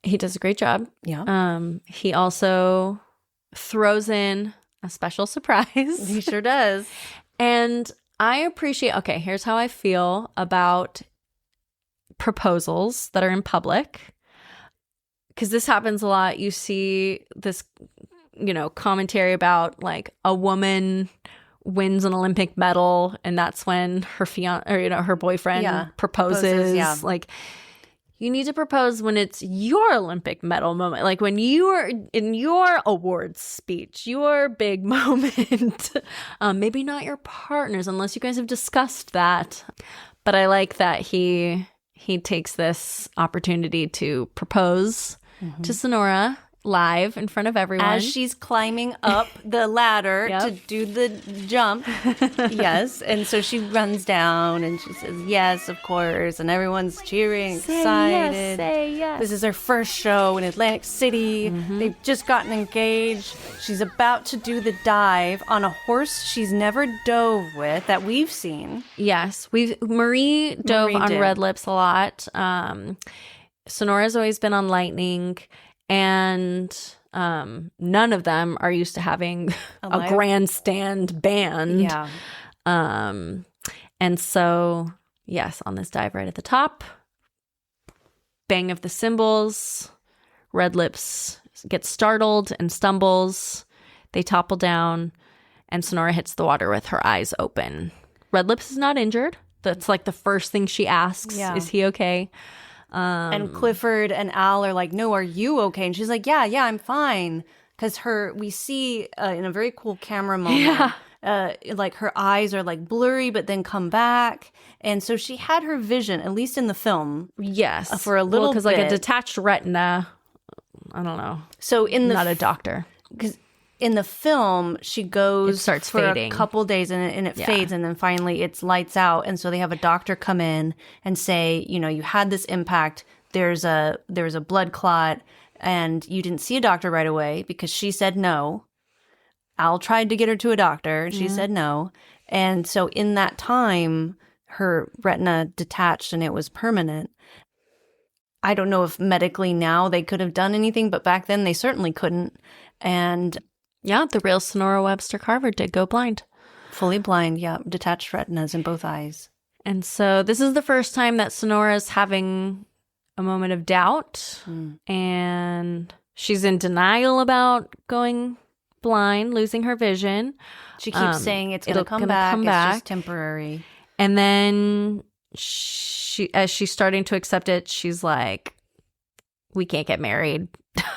C: He does a great job.
A: Yeah.
C: He also throws in a special surprise.
A: He sure does.
C: And I appreciate, okay, here's how I feel about proposals that are in public. Because this happens a lot. You see this, commentary about like a woman wins an Olympic medal, and that's when her her boyfriend proposes. Yeah. Like, you need to propose when it's your Olympic medal moment, like when you are in your awards speech, your big moment. Maybe not your partner's, unless you guys have discussed that. But I like that he takes this opportunity to propose to Sonora live in front of everyone
A: as she's climbing up the ladder to do the jump. Yes. And so she runs down and she says yes, of course, and everyone's cheering, excited.
C: Say yes.
A: This is her first show in Atlantic City. They've just gotten engaged. She's about to do the dive on a horse she's never dove with that we've seen.
C: Yes, Marie dove on Red Lips a lot. Sonora's always been on Lightning. And none of them are used to having a grandstand band.
A: Yeah.
C: And so, yes, on this dive right at the top, bang of the cymbals, Red Lips gets startled and stumbles. They topple down, and Sonora hits the water with her eyes open. Red Lips is not injured. That's like the first thing she asks. Yeah. Is he okay?
A: And Clifford and Al are like, no, are you okay? And she's like, yeah, I'm fine. Because we see in a very cool camera moment, like her eyes are like blurry, but then come back. And so she had her vision, at least in the film.
C: Yes.
A: For a little bit.
C: Because like a detached retina, I don't know.
A: So not
C: a doctor.
A: Because in the film, she goes
C: starts
A: for
C: fading.
A: A couple days and it fades, and then finally it's lights out. And so they have a doctor come in and say, you had this impact. There's a blood clot, and you didn't see a doctor right away because she said no. Al tried to get her to a doctor, and she said no. And so in that time, her retina detached, and it was permanent. I don't know if medically now they could have done anything, but back then they certainly couldn't. And
C: yeah, the real Sonora Webster Carver did go blind.
A: Fully blind, yeah. Detached retinas in both eyes.
C: And so this is the first time that Sonora's having a moment of doubt. And she's in denial about going blind, losing her vision.
A: She keeps saying it's going to come back. It's just temporary.
C: And then as she's starting to accept it, she's like, we can't get married.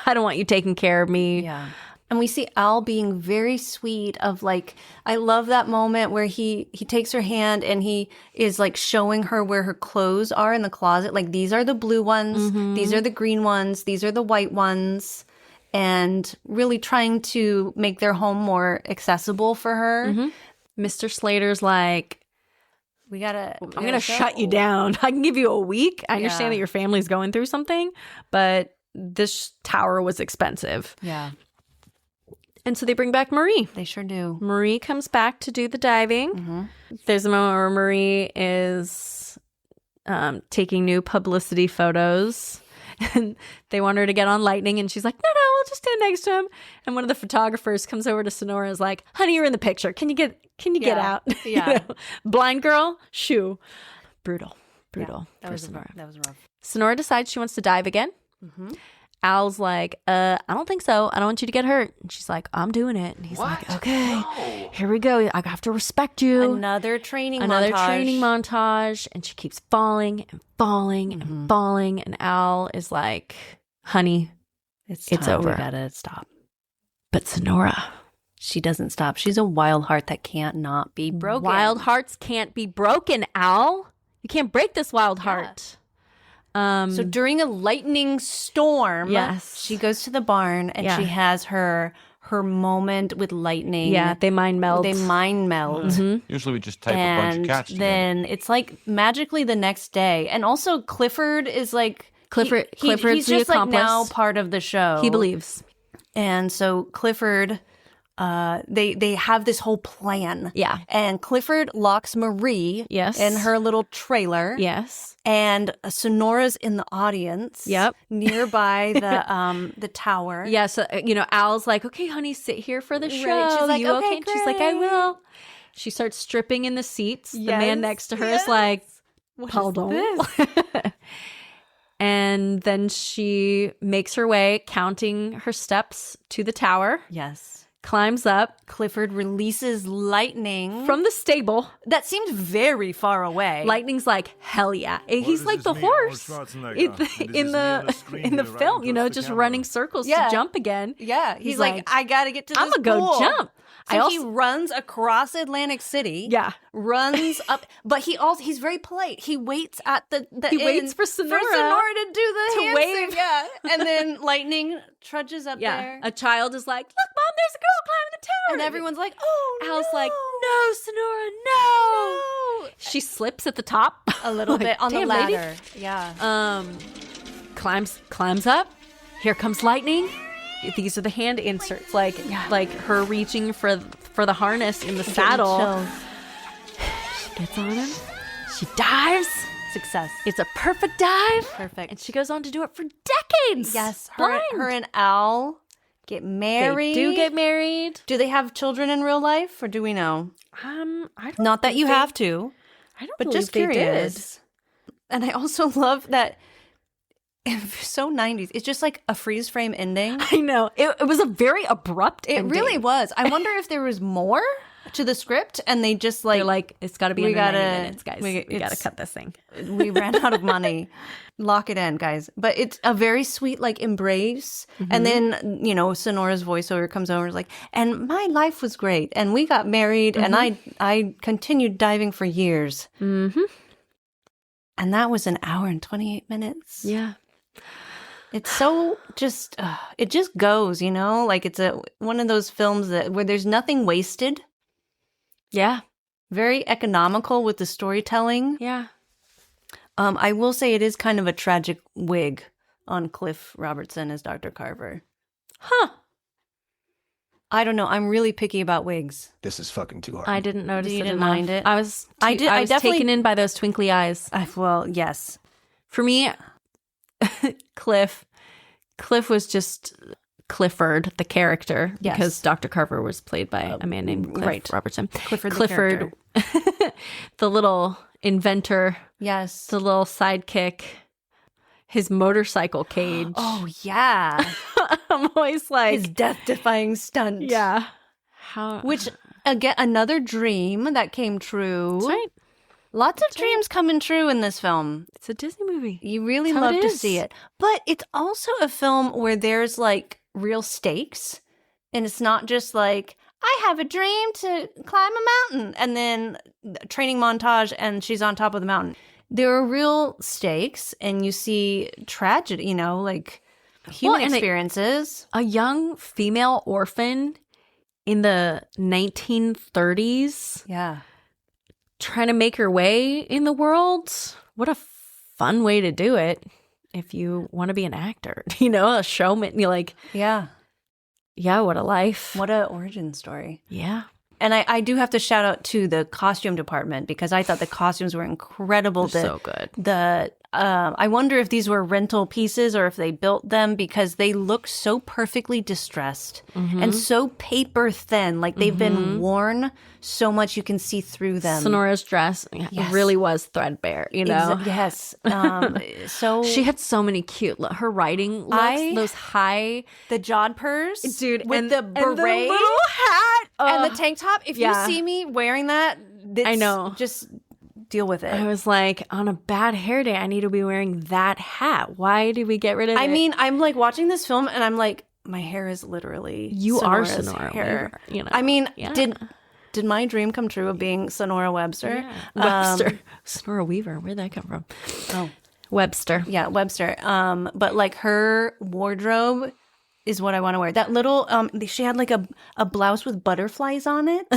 C: I don't want you taking care of me.
A: Yeah. And we see Al being very sweet of like, I love that moment where he takes her hand and he is like showing her where her clothes are in the closet. Like, these are the blue ones. These are the green ones. These are the white ones. And really trying to make their home more accessible for her.
C: Mr. Slater's like,
A: I'm
C: going to shut you down. I can give you a week. I understand that your family's going through something, but this tower was expensive.
A: Yeah.
C: And so they bring back Marie.
A: They sure do.
C: Marie comes back to do the diving. There's a moment where Marie is taking new publicity photos. And they want her to get on Lightning. And she's like, no, I'll just stand next to him. And one of the photographers comes over to Sonora and is like, honey, you're in the picture. Can you get out?
A: Yeah.
C: Blind girl, shoo. Brutal.
A: That
C: for
A: was
C: Sonora.
A: rough. That was rough.
C: Sonora decides she wants to dive again. Al's like, I don't think so. I don't want you to get hurt. And she's like, I'm doing it. And he's like, okay, here we go. I have to respect you.
A: Another training
C: montage. And she keeps falling and falling and falling. And Al is like, honey, it's over.
A: We gotta stop.
C: But Sonora,
A: she doesn't stop. She's a wild heart that can't not be broken.
C: Wild hearts can't be broken, Al. You can't break this wild heart.
A: So during a lightning storm,
C: yes,
A: she goes to the barn and she has her moment with lightning.
C: Yeah, they mind meld.
J: Usually we just tape a bunch of cats together.
A: Then it's like magically the next day. And also Clifford is like...
C: Clifford's
A: he's just
C: the
A: like
C: accomplice.
A: now part of the show.
C: He believes.
A: And so Clifford... they have this whole plan.
C: Yeah.
A: And Clifford locks Marie in her little trailer.
C: Yes.
A: And Sonora's in the audience.
C: Yep.
A: Nearby the tower.
C: Yeah. So, Al's like, okay, honey, sit here for the show.
A: Right. She's like,
C: you
A: okay?
C: And she's like, I will. She starts stripping in the seats. The man next to her is like, pardon. And then she makes her way, counting her steps to the tower.
A: Yes.
C: Climbs up.
A: Clifford releases lightning
C: from the stable.
A: That seems very far away.
C: Lightning's like, hell yeah. He's like the horse in the film, just running circles to jump again.
A: Yeah. He's like, I got to get to this
C: I'm going to go jump.
A: So he runs across Atlantic City.
C: Yeah.
A: Runs up. But he's very polite. He waits at the
C: He waits for Sonora
A: to do the hand
C: wave.
A: thing. Yeah. And then lightning trudges up there.
C: A child is like, look, Mom, there's a girl climbing the tower.
A: And everyone's like, oh,
C: Al's like, no, Sonora, no. She slips at the top.
A: A little bit on the ladder. Lady.
C: Yeah. Climbs up. Here comes lightning. These are the hand inserts, like her reaching for the harness in the saddle. She gets on him. She dives.
A: Success.
C: It's a perfect dive.
A: Perfect.
C: And she goes on to do it for decades.
A: Yes. Her and Al get married.
C: They do get married.
A: Do they have children in real life, or do we know?
C: I don't.
A: Not that you have to.
C: I don't.
A: But just curious. And I also love that. So 90s. It's just like a freeze frame ending.
C: I know. It was a very abrupt ending.
A: It really was. I wonder if there was more to the script and they just like...
C: They're like, it's got to be under 90 minutes, guys. We got to cut this thing.
A: We ran out of money. Lock it in, guys. But it's a very sweet like embrace. And then, Sonora's voiceover comes over and is like, and my life was great. And we got married and I continued diving for years. And that was an hour and 28 minutes.
C: Yeah.
A: It's so just, it just goes, like it's one of those films where there's nothing wasted.
C: Yeah.
A: Very economical with the storytelling.
C: Yeah.
A: I will say it is kind of a tragic wig on Cliff Robertson as Dr. Carver.
C: Huh.
A: I don't know. I'm really picky about wigs.
J: This is fucking too hard.
C: I didn't notice
A: You
C: it
A: didn't
C: enough.
A: mind it?
C: I was
A: definitely
C: taken in by those twinkly eyes.
A: Well, yes.
C: For me, Cliff was just Clifford, the character, because Dr. Carver was played by a man named Cliff Robertson.
A: Clifford,
C: the little inventor.
A: Yes.
C: The little sidekick. His motorcycle cage.
A: Oh, yeah.
C: I'm always like...
A: His death-defying stunt.
C: Yeah.
A: Which, again, another dream that came true.
C: That's right.
A: Lots of dreams coming true in this film.
C: It's a Disney movie.
A: You really love to see it. But it's also a film where there's like real stakes. And it's not just like, I have a dream to climb a mountain. And then training montage and she's on top of the mountain. There are real stakes and you see tragedy, like human experiences.
C: A young female orphan in the 1930s.
A: Yeah.
C: Trying to make her way in the world. What a fun way to do it if you want to be an actor, a showman. You're like, yeah, what a life.
A: What a origin story.
C: Yeah.
A: And I do have to shout out to the costume department because I thought the costumes were incredible.
C: They're so good.
A: I wonder if these were rental pieces or if they built them, because they look so perfectly distressed and so paper thin. Like they've been worn so much you can see through them.
C: Sonora's dress really was threadbare, you know?
A: Yes. So
C: she had so many cute, her riding looks, those high.
A: The jodhpurs.
C: Dude,
A: with the beret.
C: And the little hat.
A: And the tank top. If you see me wearing that,
C: I know.
A: Just deal with it.
C: I was like, on a bad hair day, I need to be wearing that hat. Why did we get rid of it?
A: I mean, I'm like watching this film and I'm like, my hair is literally
C: are
A: Sonora's
C: Sonora
A: hair.
C: Weaver, you know?
A: I mean, did my dream come true of being Sonora Webster?
C: Yeah. Webster. Sonora Weaver. Where'd that come from?
A: Oh.
C: Webster.
A: Yeah, Webster. But like her wardrobe is what I want to wear. That little, she had like a blouse with butterflies on it.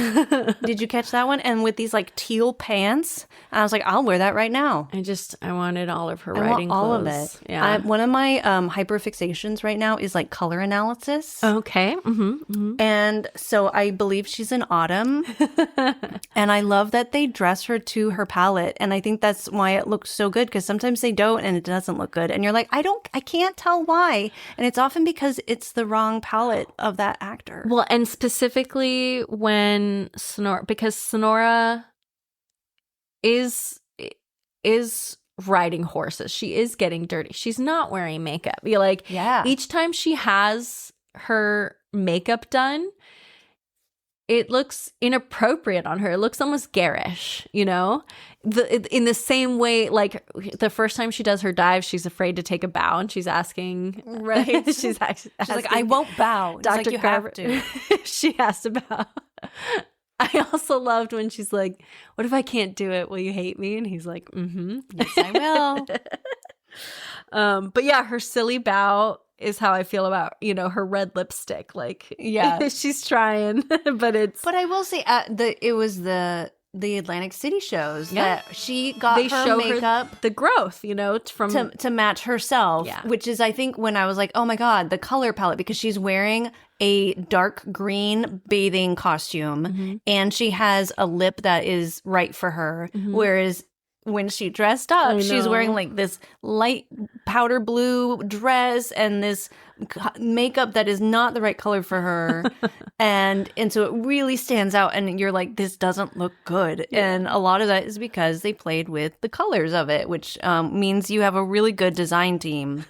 A: Did you catch that one? And with these like teal pants. And I was like, I'll wear that right now.
C: I wanted all of her
A: I
C: riding
A: want all
C: clothes.
A: of it.
C: Yeah.
A: One of my hyperfixations right now is like color analysis.
C: Okay.
A: And so I believe she's an autumn. And I love that they dress her to her palette. And I think that's why it looks so good, because sometimes they don't and it doesn't look good. And you're like, I can't tell why. And it's often because it's the wrong palette of that actor.
C: Well, and specifically when because Sonora is riding horses. She is getting dirty. She's not wearing makeup. You're like, each time she has her makeup done, it looks inappropriate on her. It looks almost garish, you know? In the same way, like the first time she does her dive, she's afraid to take a bow and she's asking.
A: Right.
C: she's
A: like, I won't bow.
C: Dr.
A: Like, you
C: Carver,
A: have to.
C: she has to bow. I also loved when she's like, what if I can't do it? Will you hate me? And he's like,
A: yes, I will.
C: But yeah, her silly bow is how I feel about, her red lipstick. Like, she's trying, but
A: I will say it was the Atlantic City shows that she got her makeup,
C: the growth, from
A: to match herself, which is, I think, when I was like, oh my God, the color palette, because she's wearing a dark green bathing costume and she has a lip that is right for her. Whereas when she dressed up, she's wearing like this light powder blue dress and this makeup that is not the right color for her. and so it really stands out. And you're like, this doesn't look good. And a lot of that is because they played with the colors of it, which means you have a really good design team.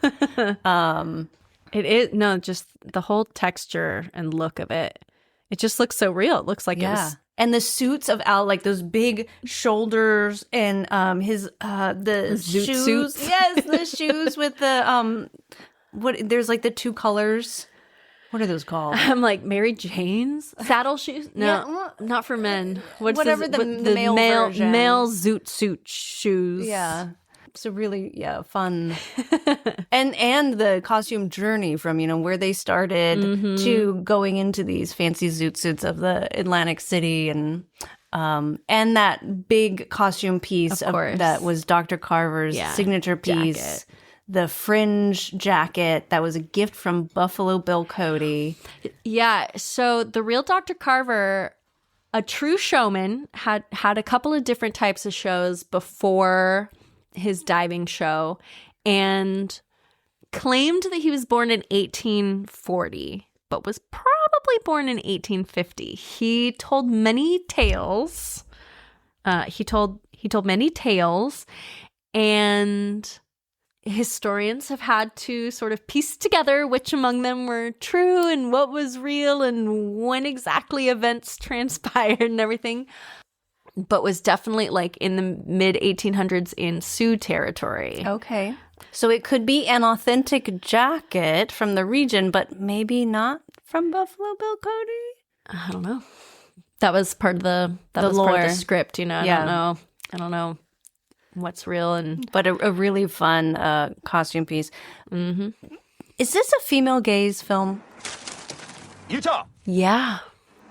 C: It is, just the whole texture and look of it. It just looks so real. It looks like it was.
A: And the suits of Al, like those big shoulders and the
C: zoot
A: shoes.
C: suits.
A: Yes, the shoes with the there's like the two colors. What are those called?
C: I'm like, Mary Jane's saddle shoes? No, not for men.
A: Whatever the male version.
C: Male zoot suit shoes.
A: Yeah. So really, fun. and the costume journey from, where they started to going into these fancy zoot suits of the Atlantic City and that big costume piece that was Dr. Carver's signature piece. Jacket. The fringe jacket that was a gift from Buffalo Bill Cody.
C: Yeah, so the real Dr. Carver, a true showman, had a couple of different types of shows before his diving show, and claimed that he was born in 1840, but was probably born in 1850. He told many tales. He told many tales, and historians have had to sort of piece together which among them were true and what was real and when exactly events transpired and everything. But was definitely like in the mid 1800s in Sioux territory.
A: Okay. So it could be an authentic jacket from the region, but maybe not from Buffalo Bill Cody?
C: I don't know. That was part of the
A: lore.
C: Part of the script, I don't know what's real.
A: But a really fun costume piece.
C: Mm-hmm.
A: Is this a female gaze film?
D: Utah.
C: Yeah.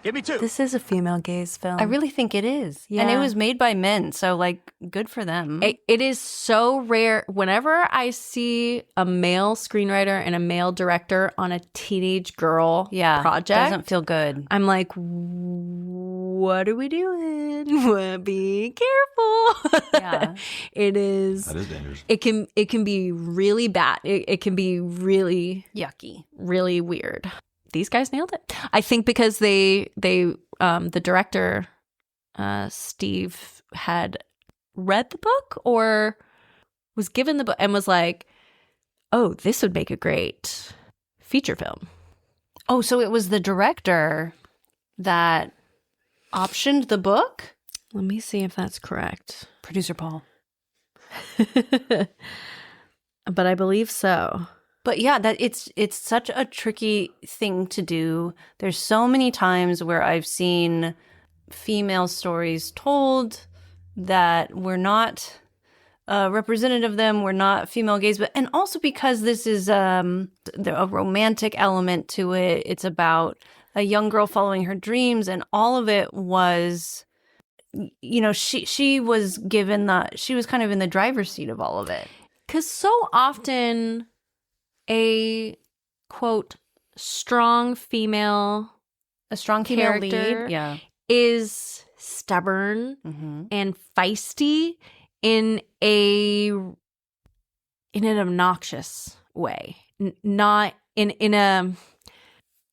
D: Give me two.
C: This is a female gaze film.
A: I really think it is.
C: Yeah.
A: And it was made by men, so like good for them.
C: It is so rare. Whenever I see a male screenwriter and a male director on a teenage girl project,
A: doesn't feel good.
C: I'm like, what what are we doing? Be careful.
A: Yeah.
C: It is.
J: That is dangerous.
C: It can be really bad. It can be really
A: Yucky.
C: really weird. These guys nailed it. I think because the director, Steve, had read the book or was given the book and was like, oh, this would make a great feature film.
A: Oh, so it was the director that optioned the book?
C: Let me see if that's correct.
A: Producer Paul.
C: But I believe so.
A: But yeah, that it's such a tricky thing to do. There's so many times where I've seen female stories told that we're not representative of them, we're not female gaze, but and also because this is a romantic element to it. It's about a young girl following her dreams, and all of it was, you know, she was kind of in the driver's seat of all of it.
C: Because so often a, quote, strong female character
A: lead, yeah,
C: is stubborn and feisty in an obnoxious way, not in a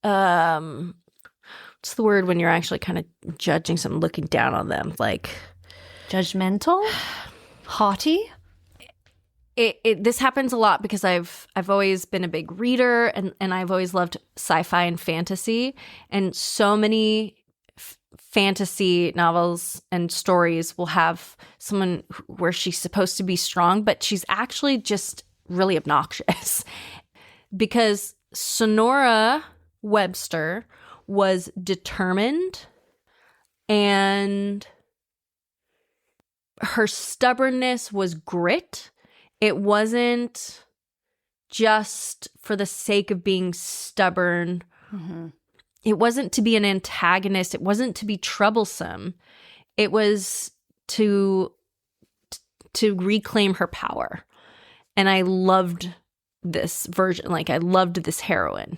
C: what's the word when you're actually kind of judging someone, looking down on them, like
A: judgmental, haughty.
C: This happens a lot because I've always been a big reader and I've always loved sci-fi and fantasy, and so many fantasy novels and stories will have someone where she's supposed to be strong, but she's actually just really obnoxious. Because Sonora Webster was determined, and her stubbornness was grit. It wasn't just for the sake of being stubborn. It wasn't to be an antagonist. It wasn't to be troublesome. It was to reclaim her power. And I loved this version. Like, I loved this heroine.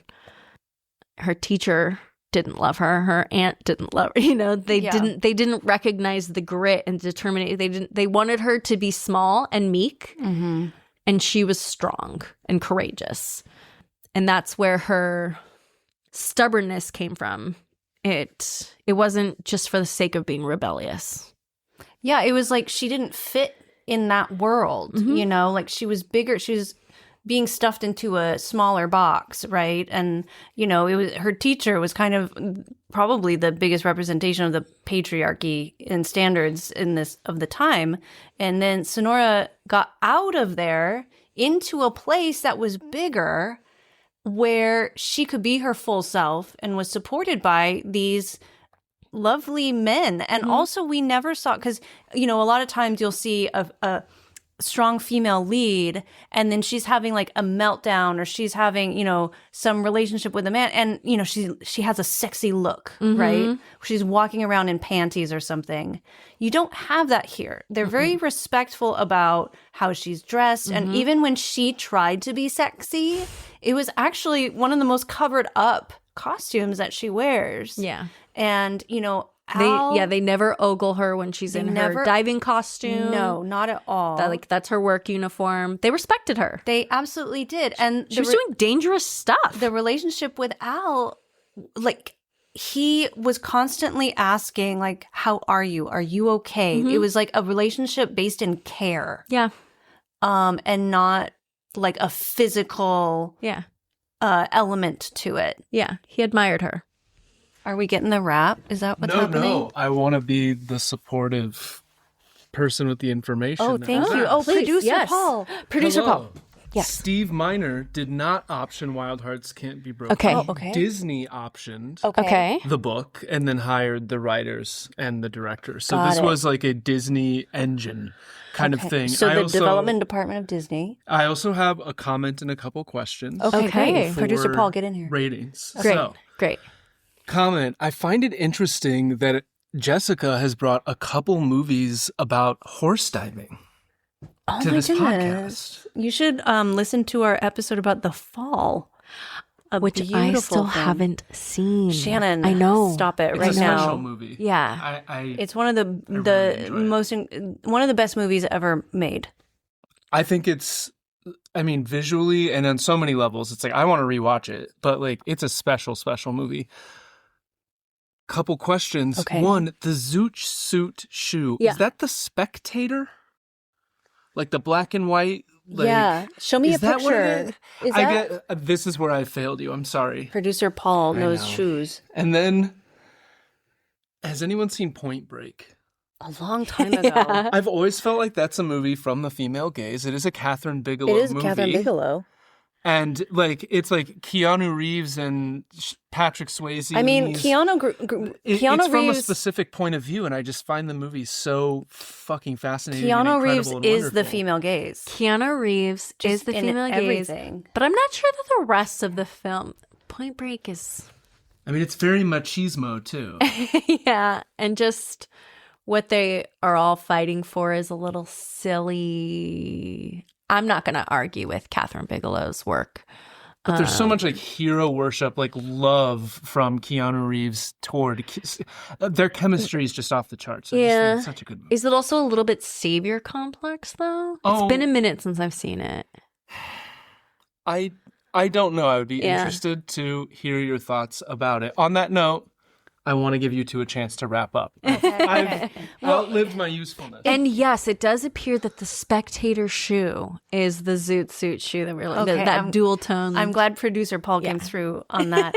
C: Her teacher didn't love her. Her aunt didn't love her. You know, they didn't recognize the grit and determination. They wanted her to be small and meek. And she was strong and courageous. And that's where her stubbornness came from. It wasn't just for the sake of being rebellious.
A: Yeah, it was like she didn't fit in that world, you know, like she was bigger. She was being stuffed into a smaller box, right? And, you know, it was her teacher was kind of probably the biggest representation of the patriarchy and standards in this of the time. And then Sonora got out of there into a place that was bigger, where she could be her full self and was supported by these lovely men. And also we never saw, because, you know, a lot of times you'll see a strong female lead and then she's having like a meltdown, or she's having, you know, some relationship with a man, and, you know, she has a sexy look, right? She's walking around in panties or something. You don't have that here. They're very respectful about how she's dressed. And even when she tried to be sexy, it was actually one of the most covered up costumes that she wears.
C: Yeah.
A: And, you know,
C: they never ogle her when she's in her diving costume.
A: No, not at all.
C: That's her work uniform. They respected her.
A: They absolutely did. And
C: she was doing dangerous stuff.
A: The relationship with Al, like, he was constantly asking, like, how are you? Are you okay? It was like a relationship based in care.
C: Yeah.
A: And not like a physical element to it.
C: Yeah. He admired her.
A: Are we getting the rap? Is that what's happening?
G: No, I want to be the supportive person with the information.
A: Oh, thank you. Oh,
C: please,
A: Producer
C: yes.
A: Paul.
C: Producer
G: Hello.
C: Paul. Yes.
G: Steve Miner did not option Wild Hearts Can't Be Broken.
C: Okay.
A: Oh, okay.
G: Disney optioned
C: Okay.
G: the book and then hired the writers and the director. So
A: Got
G: this
A: it.
G: was like a Disney engine kind of thing.
A: So the development department of Disney.
G: I also have a comment and a couple questions.
C: Okay.
G: for
A: Producer Paul, get in here.
G: Ratings.
C: Great.
G: So,
C: Great.
G: comment. I find it interesting that Jessica has brought a couple movies about horse diving to this podcast.
A: You should listen to our episode about The Fall.
C: which I still haven't seen.
A: Shannon,
C: I know.
A: Stop it right
G: It's a
A: now.
G: special movie.
C: Yeah.
A: It's one of the one of the best movies ever made.
G: I think it's, I mean, visually and on so many levels, it's like, I want to rewatch it, but like, it's a special, special movie. Couple questions.
A: Okay.
G: One, the Zoot suit shoe.
C: Yeah.
G: Is that the Spectator? Like the black and white? Like,
A: yeah. Show me a
G: is that what
A: picture.
G: it
A: Is
G: I
A: that
G: get, this is where I failed you. I'm sorry.
A: producer Paul knows
G: know.
A: shoes?
G: And then, has anyone seen Point Break?
A: A long time ago.
G: I've always felt like that's a movie from the female gaze. It is a Catherine Bigelow
A: It is
G: movie.
A: Catherine Bigelow.
G: And like, it's like Keanu Reeves and Patrick Swayze.
A: I mean, Keanu
G: It's from a
A: Reeves.
G: specific point of view, and I just find the movie so fucking fascinating.
A: Keanu
G: and
A: Reeves
G: incredible and
A: is the
G: wonderful.
A: female gaze.
C: Keanu Reeves is the
A: in
C: female gaze.
A: everything.
C: But I'm not sure that the rest of the film, Point Break is...
G: I mean, it's very machismo too.
C: yeah, and just what they are all fighting for is a little silly. I'm not going to argue with Catherine Bigelow's work.
G: But there's so much like hero worship, like love from Keanu Reeves toward their chemistry is just off the charts. I just think it's such a good movie.
C: Is it also a little bit savior complex though?
G: Oh.
C: It's been a minute since I've seen it.
G: I don't know. I would be interested to hear your thoughts about it. On that note, I want to give you two a chance to wrap up. I've outlived my usefulness.
C: And yes, it does appear that the Spectator shoe is the Zoot suit shoe that we're like, that dual tone.
A: I'm glad producer Paul came through on that,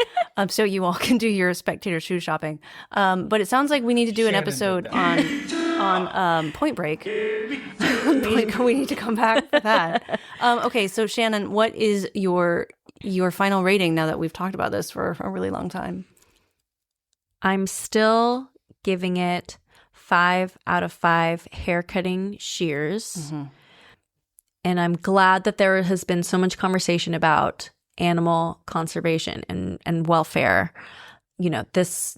A: so you all can do your Spectator shoe shopping. But it sounds like we need to do an episode on Point Break. We need to come back for that. Okay, so Shannon, what is your final rating now that we've talked about this for a really long time?
C: I'm still giving it 5 out of 5 haircutting shears.
A: Mm-hmm.
C: And I'm glad that there has been so much conversation about animal conservation and welfare. You know, this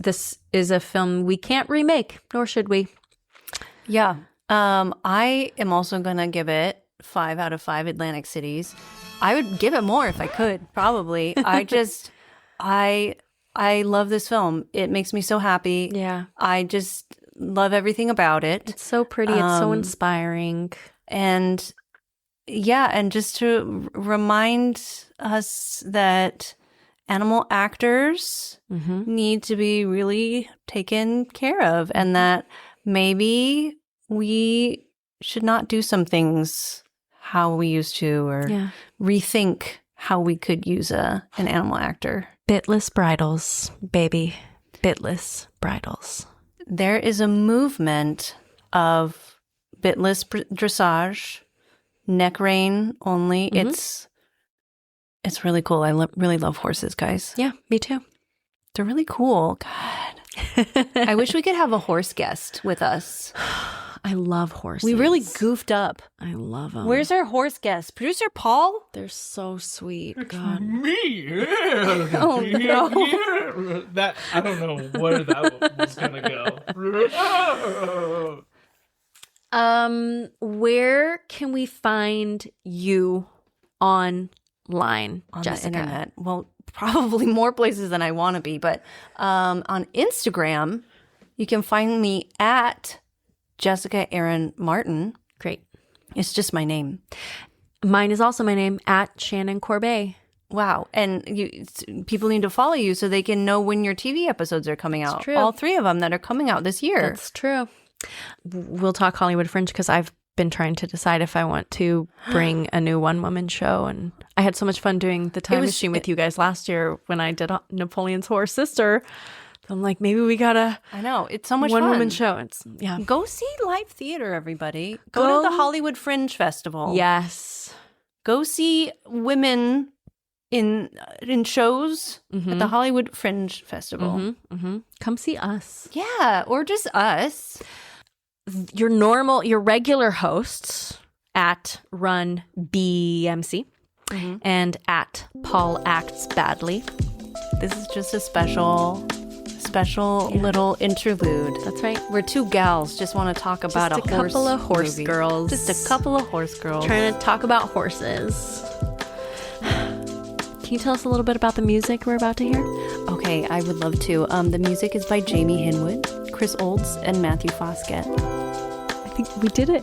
C: is a film we can't remake, nor should we.
A: Yeah. I am also going to give it 5 out of 5 Atlantic cities. I would give it more if I could, probably. I love this film. It makes me so happy.
C: Yeah.
A: I just love everything about it.
C: It's so pretty. It's so inspiring.
A: And yeah, and just to remind us that animal actors need to be really taken care of, and that maybe we should not do some things how we used to, or rethink how we could use an animal actor.
C: Bitless bridles, baby. Bitless bridles.
A: There is a movement of bitless dressage, neck rein only. It's really cool. I really love horses, guys.
C: Yeah, me too.
A: They're really cool. God. I wish we could have a horse guest with us.
C: I love horses.
A: We really goofed up.
C: I love them.
A: Where's our horse guest? Producer Paul?
C: They're so sweet. God.
G: Me?
A: Oh, no.
G: That, I don't know where that was going to go.
C: Where can we find you online,
A: On
C: Jessica?
A: the internet. Well, probably more places than I want to be, but on Instagram, you can find me at Jessica Erin Martin.
C: Great.
A: It's just my name.
C: Mine is also my name, at Shannon Corbeil.
A: Wow. And people need to follow you so they can know when your TV episodes are coming out.
C: true.
A: All 3 of them that are coming out this year.
C: That's true. We'll talk Hollywood Fringe because I've been trying to decide if I want to bring a new one-woman show. And I had so much fun doing the Time Machine with you guys last year when I did Napoleon's Horror Sister. I'm like, maybe we got a
A: I know. It's so much fun.
C: one-woman show.
A: Go see live theater, everybody. Go to the Hollywood Fringe Festival.
C: Yes.
A: Go see women in shows at the Hollywood Fringe Festival.
C: Come see us.
A: Yeah, or just us.
C: Your regular hosts at Run BMC and at Paul Acts Badly.
A: This is just a special little interlude.
C: That's right.
A: Where 2 gals just want to talk about
C: Just
A: a
C: couple of horse
A: movie.
C: girls.
A: Just a couple of horse girls.
C: Trying to talk about horses. can you tell us a little bit about the music we're about to hear?
A: Okay, I would love to. The music is by Jamie Hinwood, Chris Olds, and Matthew Fosket.
C: I think we did it.